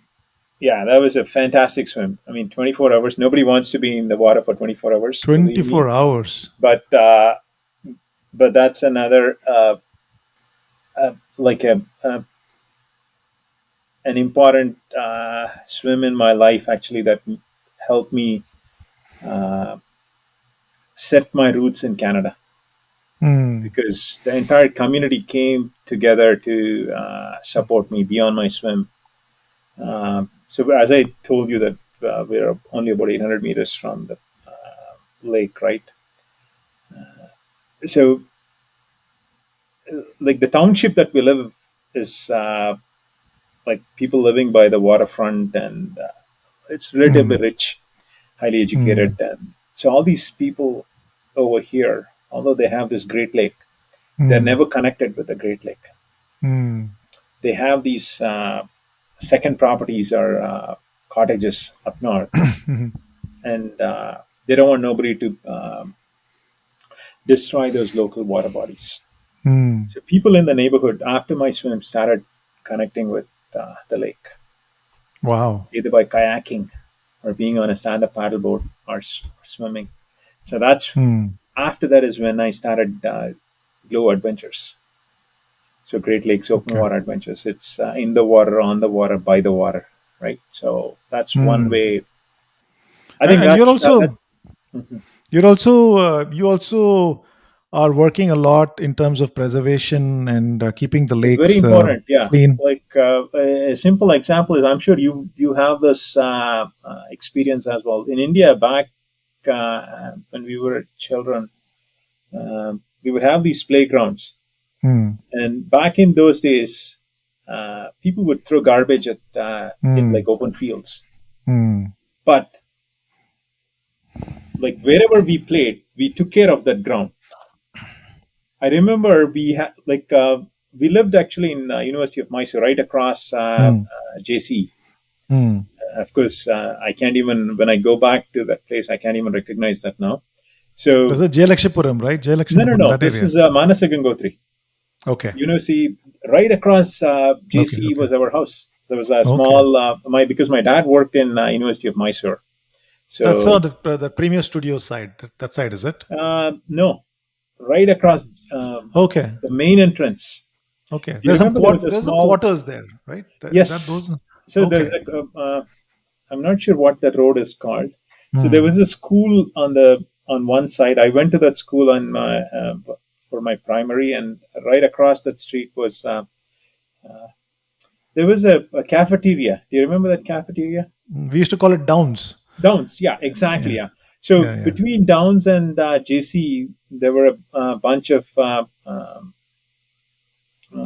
yeah, that was a fantastic swim. I mean, 24 hours. Nobody wants to be in the water for 24 hours, believe me. 24 hours. But that's another like an important swim in my life, actually, that helped me uh, set my roots in Canada, Mm. because the entire community came together to support me beyond my swim. So as I told you that we're only about 800 meters from the lake, right? So like the township that we live is like people living by the waterfront, and it's relatively Mm. rich, highly Mm. educated, and so all these people over here, although they have this Great Lake, they're Mm. never connected with the Great Lake. Mm. They have these second properties or cottages up north, and they don't want nobody to destroy those local water bodies. Mm. So people in the neighborhood, after my swim, started connecting with the lake, Wow. either by kayaking or being on a stand-up paddleboard or swimming. So that's Mm. after that is when I started Glow Adventures. So Great Lakes Open Okay. Water Adventures. It's in the water, on the water, by the water, right? So that's one Mm. way. I think And you're also that's mhm. you also are working a lot in terms of preservation and keeping the It's very lakes important. Yeah, clean. like a simple example is, I'm sure you have this experience as well. In India, back when we were children, we would have these playgrounds, Mm. and back in those days, people would throw garbage at in Mm. like open fields. Mm. But like wherever we played, we took care of that ground. I remember we had like we lived actually in University of Mysore, right across Mm. JC. Mm. Of course, I can't even when I go back to that place, I can't even recognize that now. There's So a Jayalakshipuram, right? no. Jayalakshipuram, that This area. is Manasa Gangotri. Okay. University right across Okay. JC Okay. was our house. There was a Okay. small my because my dad worked in University of Mysore. That's So the Premier Studio side. That side, is it? no, right across Okay. the main entrance. Okay. Do you remember there was a There's some small? quarters there, right? Is that Yes. those? So there's Okay. like I'm not sure what that road is called. So there Hmm. was a school on one side. I went to that school on my for my primary, and right across that street was there was a cafeteria. Do you remember that cafeteria? We used to call it Downs. Downs, yeah, exactly, Yeah. yeah. So Yeah. Yeah. between Downs and JC, there were a bunch of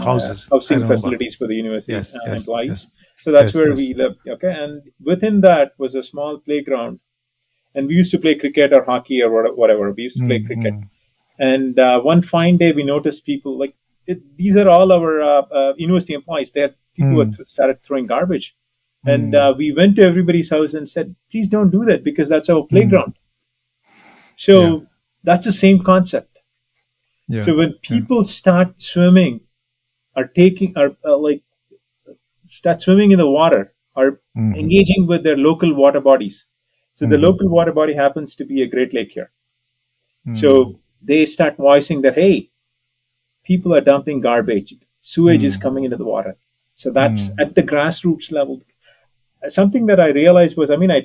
Houses. I housing remember. facilities for the university Yes. Yes. Yes. employees. So that's Yes. where Yes. we lived. Okay, and within that was a small playground, and we used to play cricket or hockey or whatever. We used to play cricket. Mm-hmm. And one fine day, we noticed people like these are all our university employees. They had people who had started throwing garbage, and Mm. we went to everybody's house and said, "Please don't do that because that's our Mm. playground." Yeah. So that's the same concept. Yeah. So when Yeah. people start swimming or taking or like start swimming in the water or Mm-hmm. engaging with their local water bodies. So the Mm-hmm. local water body happens to be a Great Lake here. Mm. So they start voicing that, hey, people are dumping garbage, sewage is Mm. coming into the water. So that's Mm. at the grassroots level. Something that I realized was, I mean, I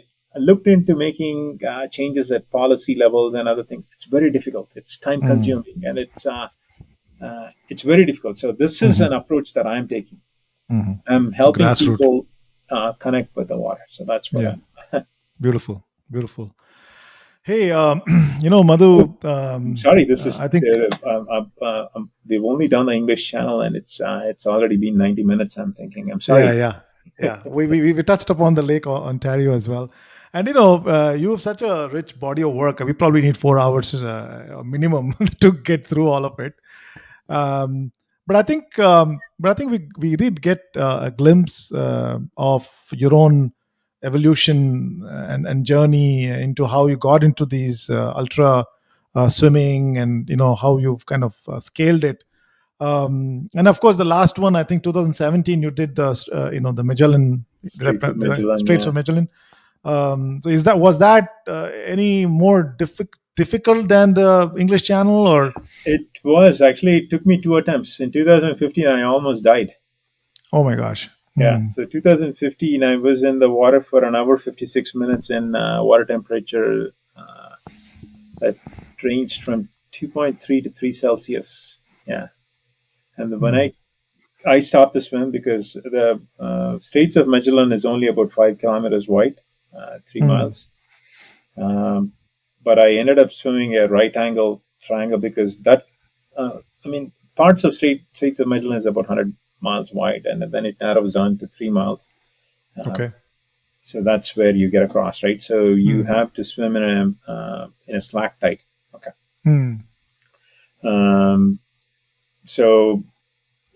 looked into making changes at policy levels and other things. It's very difficult. It's time Mm. consuming, and it's very difficult. So this is Mm-hmm. an approach that I'm taking. Mm-hmm. I'm helping Grassroot. people connect with the water. So that's what Yeah. I'm. Beautiful. Beautiful. Hey, Madhu. Sorry, this is I think. they've only done the English channel, and it's already been 90 minutes. I'm thinking. I'm Yeah. sorry. Yeah. Yeah. We touched upon the Lake Ontario as well, and you have such a rich body of work. We probably need 4 hours minimum to get through all of it. Um, but I think we did get a glimpse of your own evolution and journey into how you got into these ultra swimming, and how you've kind of scaled it. And of course, the last one, I think 2017, you did the Magellan, Straits of Magellan. Straits Yeah. of Magellan. So was that any more difficult than the English Channel, or? It was actually. It took me two attempts. In 2015, I almost died. Oh my gosh. Yeah. Hmm. So 2015, I was in the water for an hour 56 minutes in water temperature at ranged from 2.3 to 3 Celsius. Yeah. And when Mm. I stopped the swim because the Straits of Magellan is only about 5 kilometers wide, 3 miles. Mm. But I ended up swimming a right angle triangle because that, I mean, parts of Straits of Magellan is about 100 miles wide, and then it narrows down to 3 miles. Uh, Okay. so that's where you get across, right? So you Mm. have to swim in a slack tide. Okay. Mm. Um, so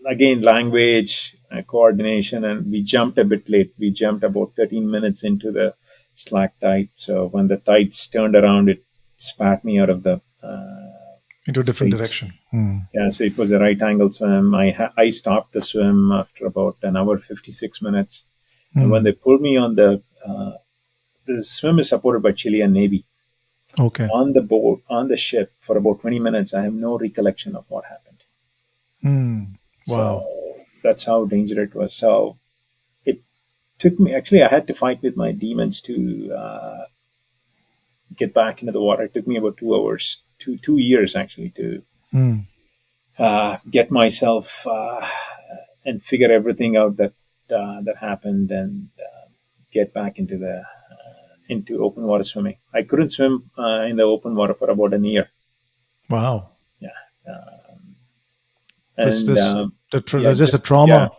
again, language, coordination, and we jumped a bit late. We jumped about 13 minutes into the slack tide. So when the tides turned around, it spat me out of the Into a different Straits. direction. Mm. Yeah, so it was a right angle swim. I stopped the swim after about an hour 56 minutes, and when Mm. they pulled me on the swim is supported by Chilean Navy. Okay. On the boat, on the ship, for about 20 minutes, I have no recollection of what happened. Mm. So Wow. that's how dangerous it was. So it took me, actually, I had to fight with my demons to get back into the water. It took me about 2 hours, 2 years actually, to Mm. get myself and figure everything out that happened and get back into open water swimming. I couldn't swim in the open water for about a year. Wow. Yeah. That's And just yeah, just a yeah. trauma.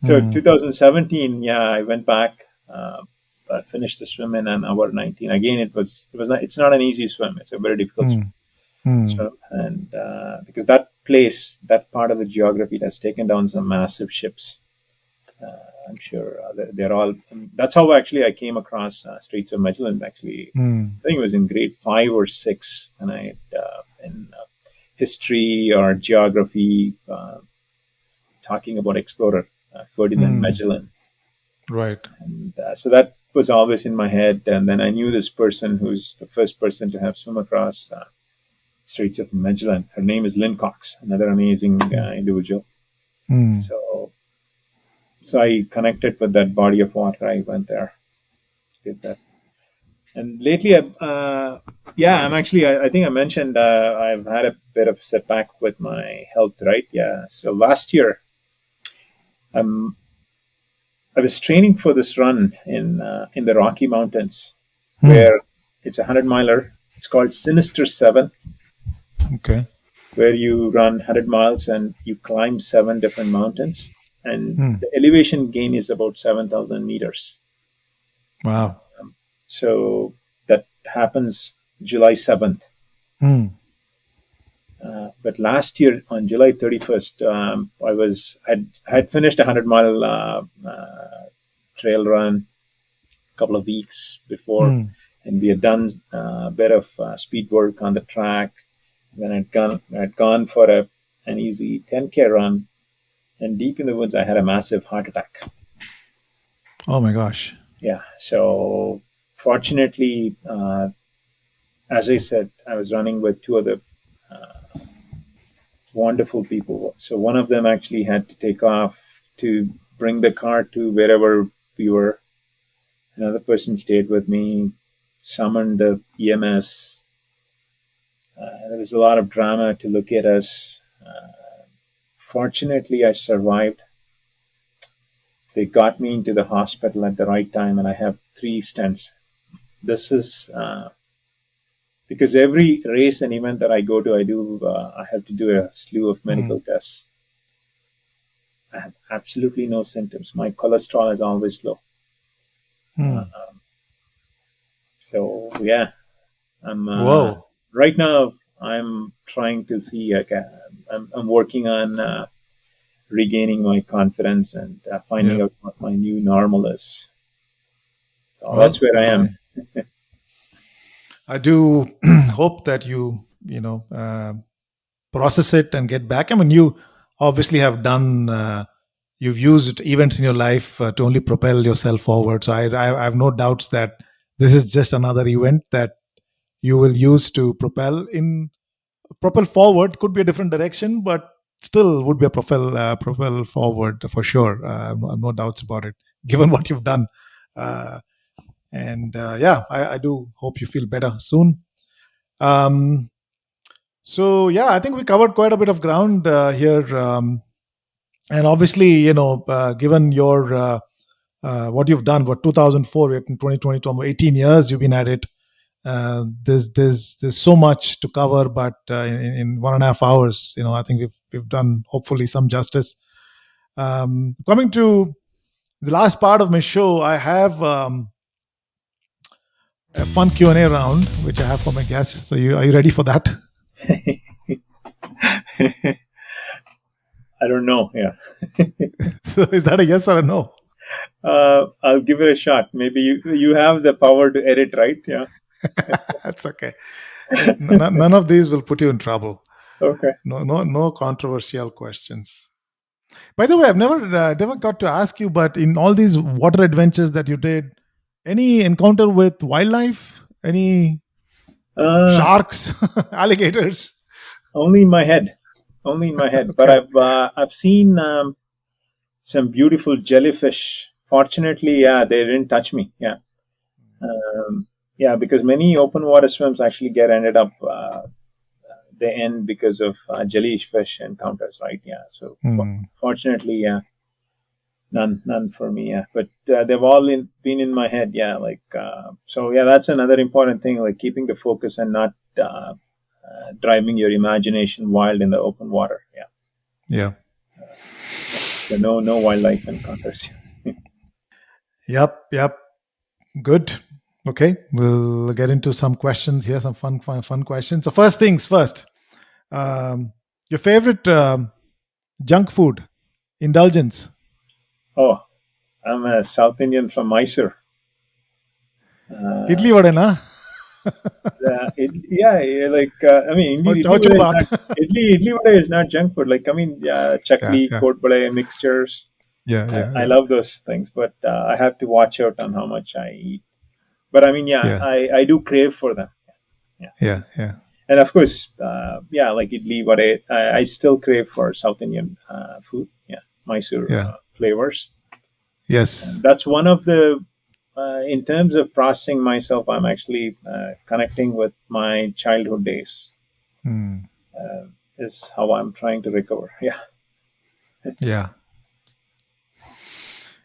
So Mm. 2017, yeah, I went back, I finished the swim in an hour 19. Again, it's not an easy swim. It's a very difficult swim. Mm. Mm. So, and because that place, that part of the geography, it has taken down some massive ships. I'm sure they're all. That's how actually I came across Straits of Magellan. Actually, Mm. I think it was in grade 5 or 6 when I in history or geography talking about explorer Ferdinand Mm. Magellan, Right. and so that was always in my head. And then I knew this person who's the first person to have swum across Straits of Magellan. Her name is Lynn Cox, another amazing Mm. individual. Mm. So I connected with that body of water. I went there, did that. And lately, yeah, I'm actually, I think I mentioned I've had a bit of setback with my health, right? Yeah. So last year, um, I was training for this run in the Rocky Mountains, Mm. where it's a 100 miler. It's called Sinister Seven, Okay. where you run 100 miles and you climb 7 different mountains, and Mm. the elevation gain is about 7,000 meters. Wow. So that happens July 7th. Mm. But last year on July 31st, had finished a 100 mile trail run a couple of weeks before, Mm. and we had done a bit of speed work on the track. Then I'd gone for an easy 10K run, and deep in the woods, I had a massive heart attack. Oh my gosh. Yeah. So fortunately, as I said, I was running with two other wonderful people. So one of them actually had to take off to bring the car to wherever we were. Another person stayed with me, summoned the EMS. There was a lot of drama to look at us. Fortunately, I survived. They got me into the hospital at the right time, and I have 3 stents. This is because every race and event that I go to, I have to do a slew of medical Mm. tests. I have absolutely no symptoms. My cholesterol is always low. Uh, Mm. so yeah, I'm Whoa. right now. I'm trying to see. I'm working on regaining my confidence and finding Yep. out what my new normal is. So that's Well, where I am. I do hope that process it and get back. I mean, you obviously have done. You've used events in your life to only propel yourself forward. So I have no doubts that this is just another event that you will use to propel forward. Could be a different direction, but still would be a propel forward for sure. No doubts about it. Given what you've done, uh, and yeah, I do hope you feel better soon. Um, So yeah, I think we covered quite a bit of ground here, and obviously, given your what you've done, what 2004, we're in 2022, almost 18 years you've been at it. There's so much to cover, but in 1.5 hours, I think we've done hopefully some justice. Coming to the last part of my show, I have a fun Q&A round, which I have for my guests. So are you ready for that? I don't know. Yeah. So is that a yes or a no? I'll give it a shot. Maybe you have the power to edit, right? Yeah. That's okay. None of these will put you in trouble. Okay. No controversial questions. By the way, I've never got to ask you, but in all these water adventures that you did, any encounter with wildlife? Any Uh, sharks, alligators? Only in my head. Only in my head. But Okay. I've seen some beautiful jellyfish. Fortunately, yeah, they didn't touch me. Yeah. Yeah, because many open water swims actually get ended up they end because of jellyfish encounters, right? Yeah. So Hmm. fortunately, yeah, none for me. Yeah, but they've all been in my head. Yeah, like so. Yeah, that's another important thing, like keeping the focus and not driving your imagination wild in the open water. Yeah. Yeah. So no wildlife encounters. Yep. Good. Okay, we'll get into some questions here, some fun questions. So first things first, your favorite junk food indulgence? Oh, I'm a South Indian from Mysore. Idli Uh, vada na? yeah, yeah, like I mean, Or idli chauchu vada is baat? not idli vada is not junk food. Like I mean, Yeah, chakli, yeah, kod vada mixtures. I yeah. love those things, but I have to watch out on how much I eat. But I mean, yeah, Yeah, I do crave for them. Yeah, yeah. and of course, yeah, like idli vada, I still crave for South Indian food. Yeah, Mysore Yeah. flavors. Yes. That's one of the in terms of processing myself, I'm actually connecting with my childhood days. Hmm. Is how I'm trying to recover. Yeah. Yeah.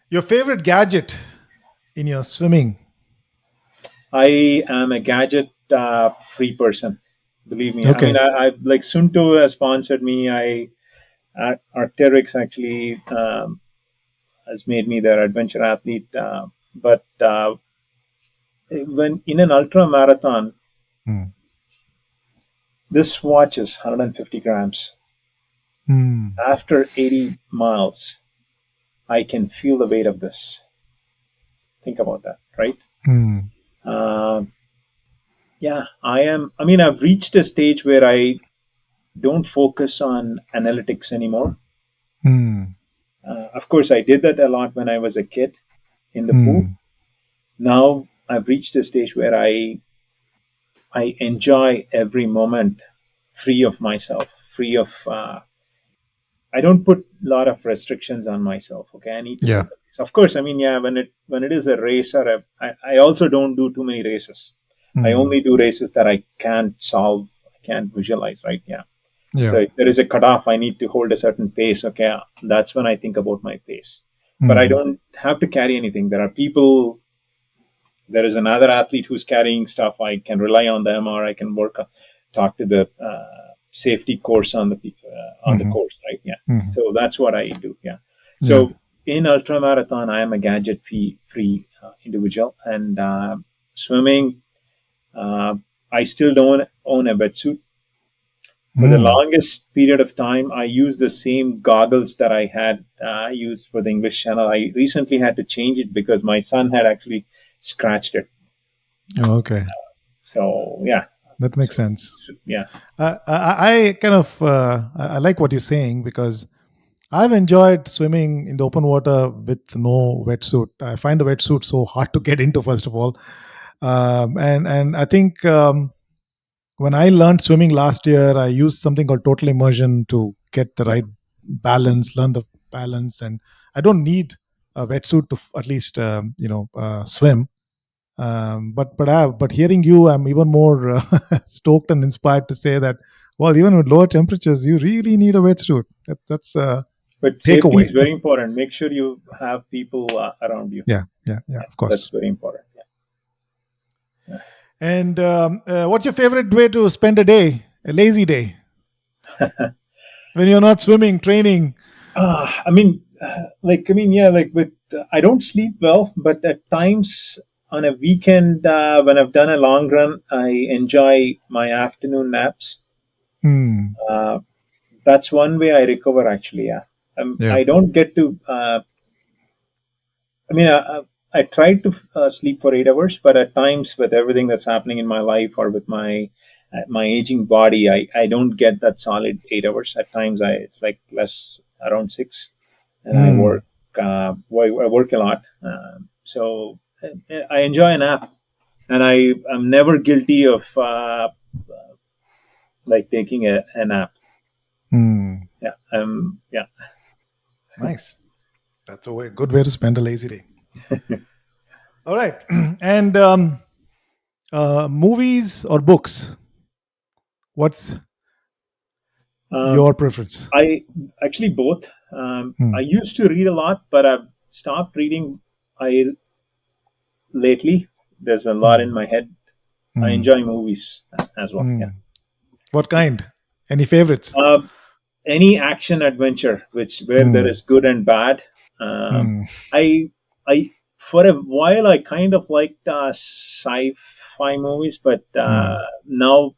Your favorite gadget in your swimming? I am a gadget free person. Believe me. I mean, Okay. I like Sunto has sponsored me. Arcteryx actually has made me their adventure athlete. But when in an ultra marathon, Hmm. this watch is 150 grams. Hmm. After 80 miles, I can feel the weight of this. Think about that, right? Hmm. Uh, yeah, I am. I mean, I've reached a stage where I don't focus on analytics anymore. Hmm. Of course, I did that a lot when I was a kid in the pool. Hmm. Now I've reached a stage where I enjoy every moment, free of myself, free of. I don't put a lot of restrictions on myself. Okay, I need to Yeah. put. Of course, I mean, yeah, when it is a race or I also don't do too many races. I Hmm. only do races that I can't solve, I can't visualize. Right? Yeah. Yeah. So if there is a cutoff, I need to hold a certain pace. Okay, that's when I think about my pace. But I Hmm. don't have to carry anything. There are people. There is another athlete who's carrying stuff. I can rely on them, or I can talk to the safety course on the Hmm. course. Right? Yeah. Hmm. So that's what I do. Yeah. Yeah. So in ultra marathon, I am a gadget free individual, and swimming. Uh, I still don't own a wetsuit. For the Hmm. longest period of time, I used the same goggles that I had used for the English Channel. I recently had to change it because my son had actually scratched it. Okay. So yeah, That makes so, sense. yeah, I kind of I like what you're saying because I've enjoyed swimming in the open water with no wetsuit. I find the wetsuit so hard to get into, first of all, and I think when I learned swimming last year, I used something called total immersion to get the yeah, right balance, learn the balance, and I don't need a wetsuit to at least swim. But hearing you, I'm even more stoked and inspired to say that Well, even with lower temperatures, you really need a wetsuit. That's a But safety takeaway. is very important. Make sure you have people around you. Yeah, yeah, yeah. Yeah, Of that's course. very important. And what's your favorite way to spend a day, a lazy day, Yeah. when you're not swimming, training? Yeah, like with I don't sleep well, but at times on a weekend when I've done a long run, I enjoy my afternoon naps. Hmm. Uh, that's one way I recover. Actually, yeah. Yeah. I don't get to. I mean, I try to sleep for 8 hours, but at times with everything that's happening in my life or with my aging body, I don't get that solid 8 hours. At times, it's like less around six, and I Hmm. I work a lot. So I enjoy a nap, and I'm never guilty of like taking a nap. Hmm. Yeah, yeah. Nice. That's a good way to spend a lazy day. All right. And movies or books? What's Um, your preference? I actually both. Hmm. I used to read a lot, but I've stopped reading. I lately there's a lot in Hmm. my head. I Hmm. enjoy movies as well. Hmm. Yeah. What kind? Any favorites? Um, any action adventure, which where there Hmm. is good and bad. Um, Hmm. I I for a while I kind of liked sci-fi movies, but Hmm. now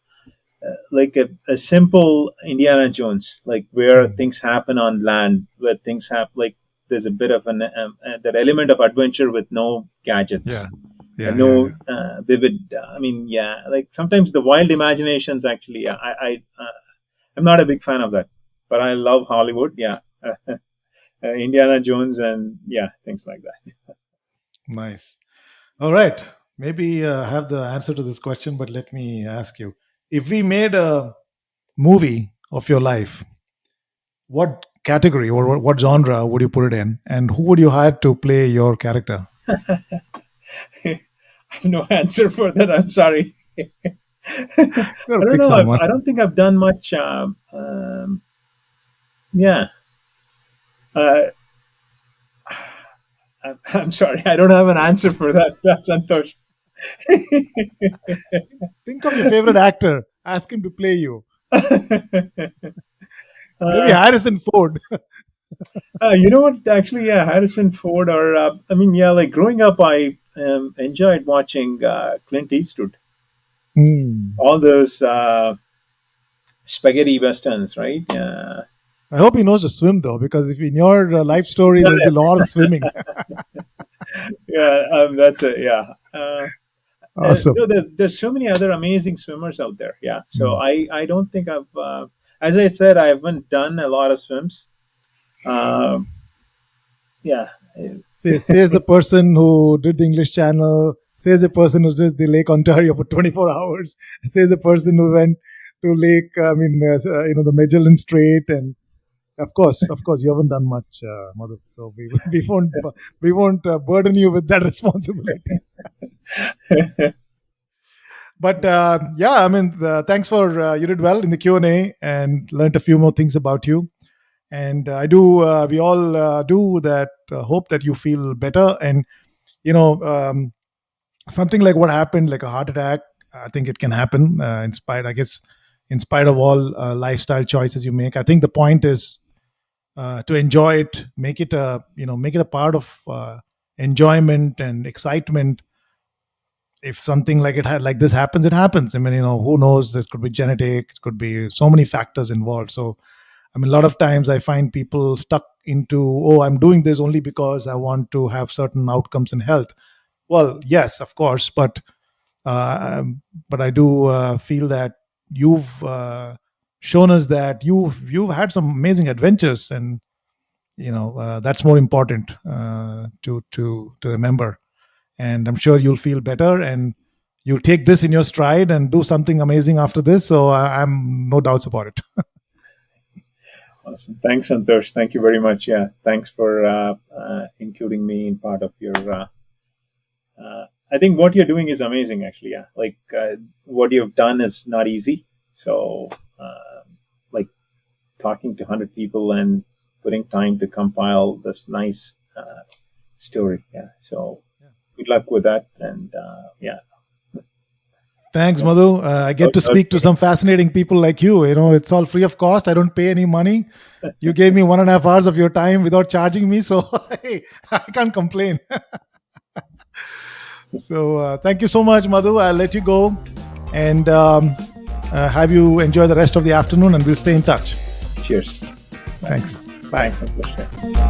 like a simple Indiana Jones, like where Hmm. things happen on land, where things happen, like there's a bit of that element of adventure with no gadgets Yeah. and Yeah. Yeah. no Yeah. vivid. I mean, yeah, like sometimes the wild imaginations actually. Yeah, I'm not a big fan of that, but I love Hollywood. Yeah, Indiana Jones and yeah, things like that. Nice. All right. Maybe I have the answer to this question, but let me ask you. If we made a movie of your life, what category or what genre would you put it in? And who would you hire to play your character? I have no answer for that. I'm sorry. You got to I don't pick know. someone. I don't think I've done much. Yeah. Uh, I'm sorry. I don't have an answer for that, Santosh. Think of your favorite actor. Ask him to play you. Maybe uh, Harrison Ford. you know what? Actually, yeah, Harrison Ford, or I mean, yeah, like growing up, I enjoyed watching Clint Eastwood. Hmm. All those spaghetti westerns, right? Yeah. I hope he knows to swim though, because if in your life story Yeah, there'll be a lot of swimming. yeah, that's it. Yeah. Awesome. No, there's so many other amazing swimmers out there. Yeah. So Hmm. I don't think as I said, I haven't done a lot of swims. Um, yeah. Says the person who did the English Channel. Says the person who says the Lake Ontario for 24 hours. Says the person who went to Lake. The Magellan Strait, and of course, you haven't done much, Madhu. So we won't burden you with that responsibility. But yeah, I mean, thanks for you did well in the Q&A and learned a few more things about you. And I do. We all do that. Hope that you feel better. And you know, something like what happened, like a heart attack. I think it can happen. In spite, I guess, in spite of all lifestyle choices you make. I think the point is to enjoy it, make it a part of enjoyment and excitement. If something like it had like this happens, it happens. I mean, who knows? This could be genetic. It could be so many factors involved. So I mean, a lot of times I find people stuck into, oh, I'm doing this only because I want to have certain outcomes in health. Well, yes, of course, uh, but I do feel that you've shown us that you've had some amazing adventures, and that's more important to remember. And I'm sure you'll feel better, and you'll take this in your stride and do something amazing after this. So I'm no doubts about it. Awesome. Thanks, Santosh. Thank you very much. Yeah. Thanks for including me in part of your. I think what you're doing is amazing, actually. Yeah. Like what you've done is not easy. So, like talking to 100 people and putting time to compile this nice story. Yeah. So, good luck with that. And yeah. Thanks, Madhu. I get to speak to some fascinating people like you. It's all free of cost. I don't pay any money. You gave me 1.5 hours of your time without charging me. So, hey, I can't complain. So, thank you so much, Madhu. I'll let you go and have you enjoy the rest of the afternoon, and we'll stay in touch. Cheers. Thanks. Bye. Thanks.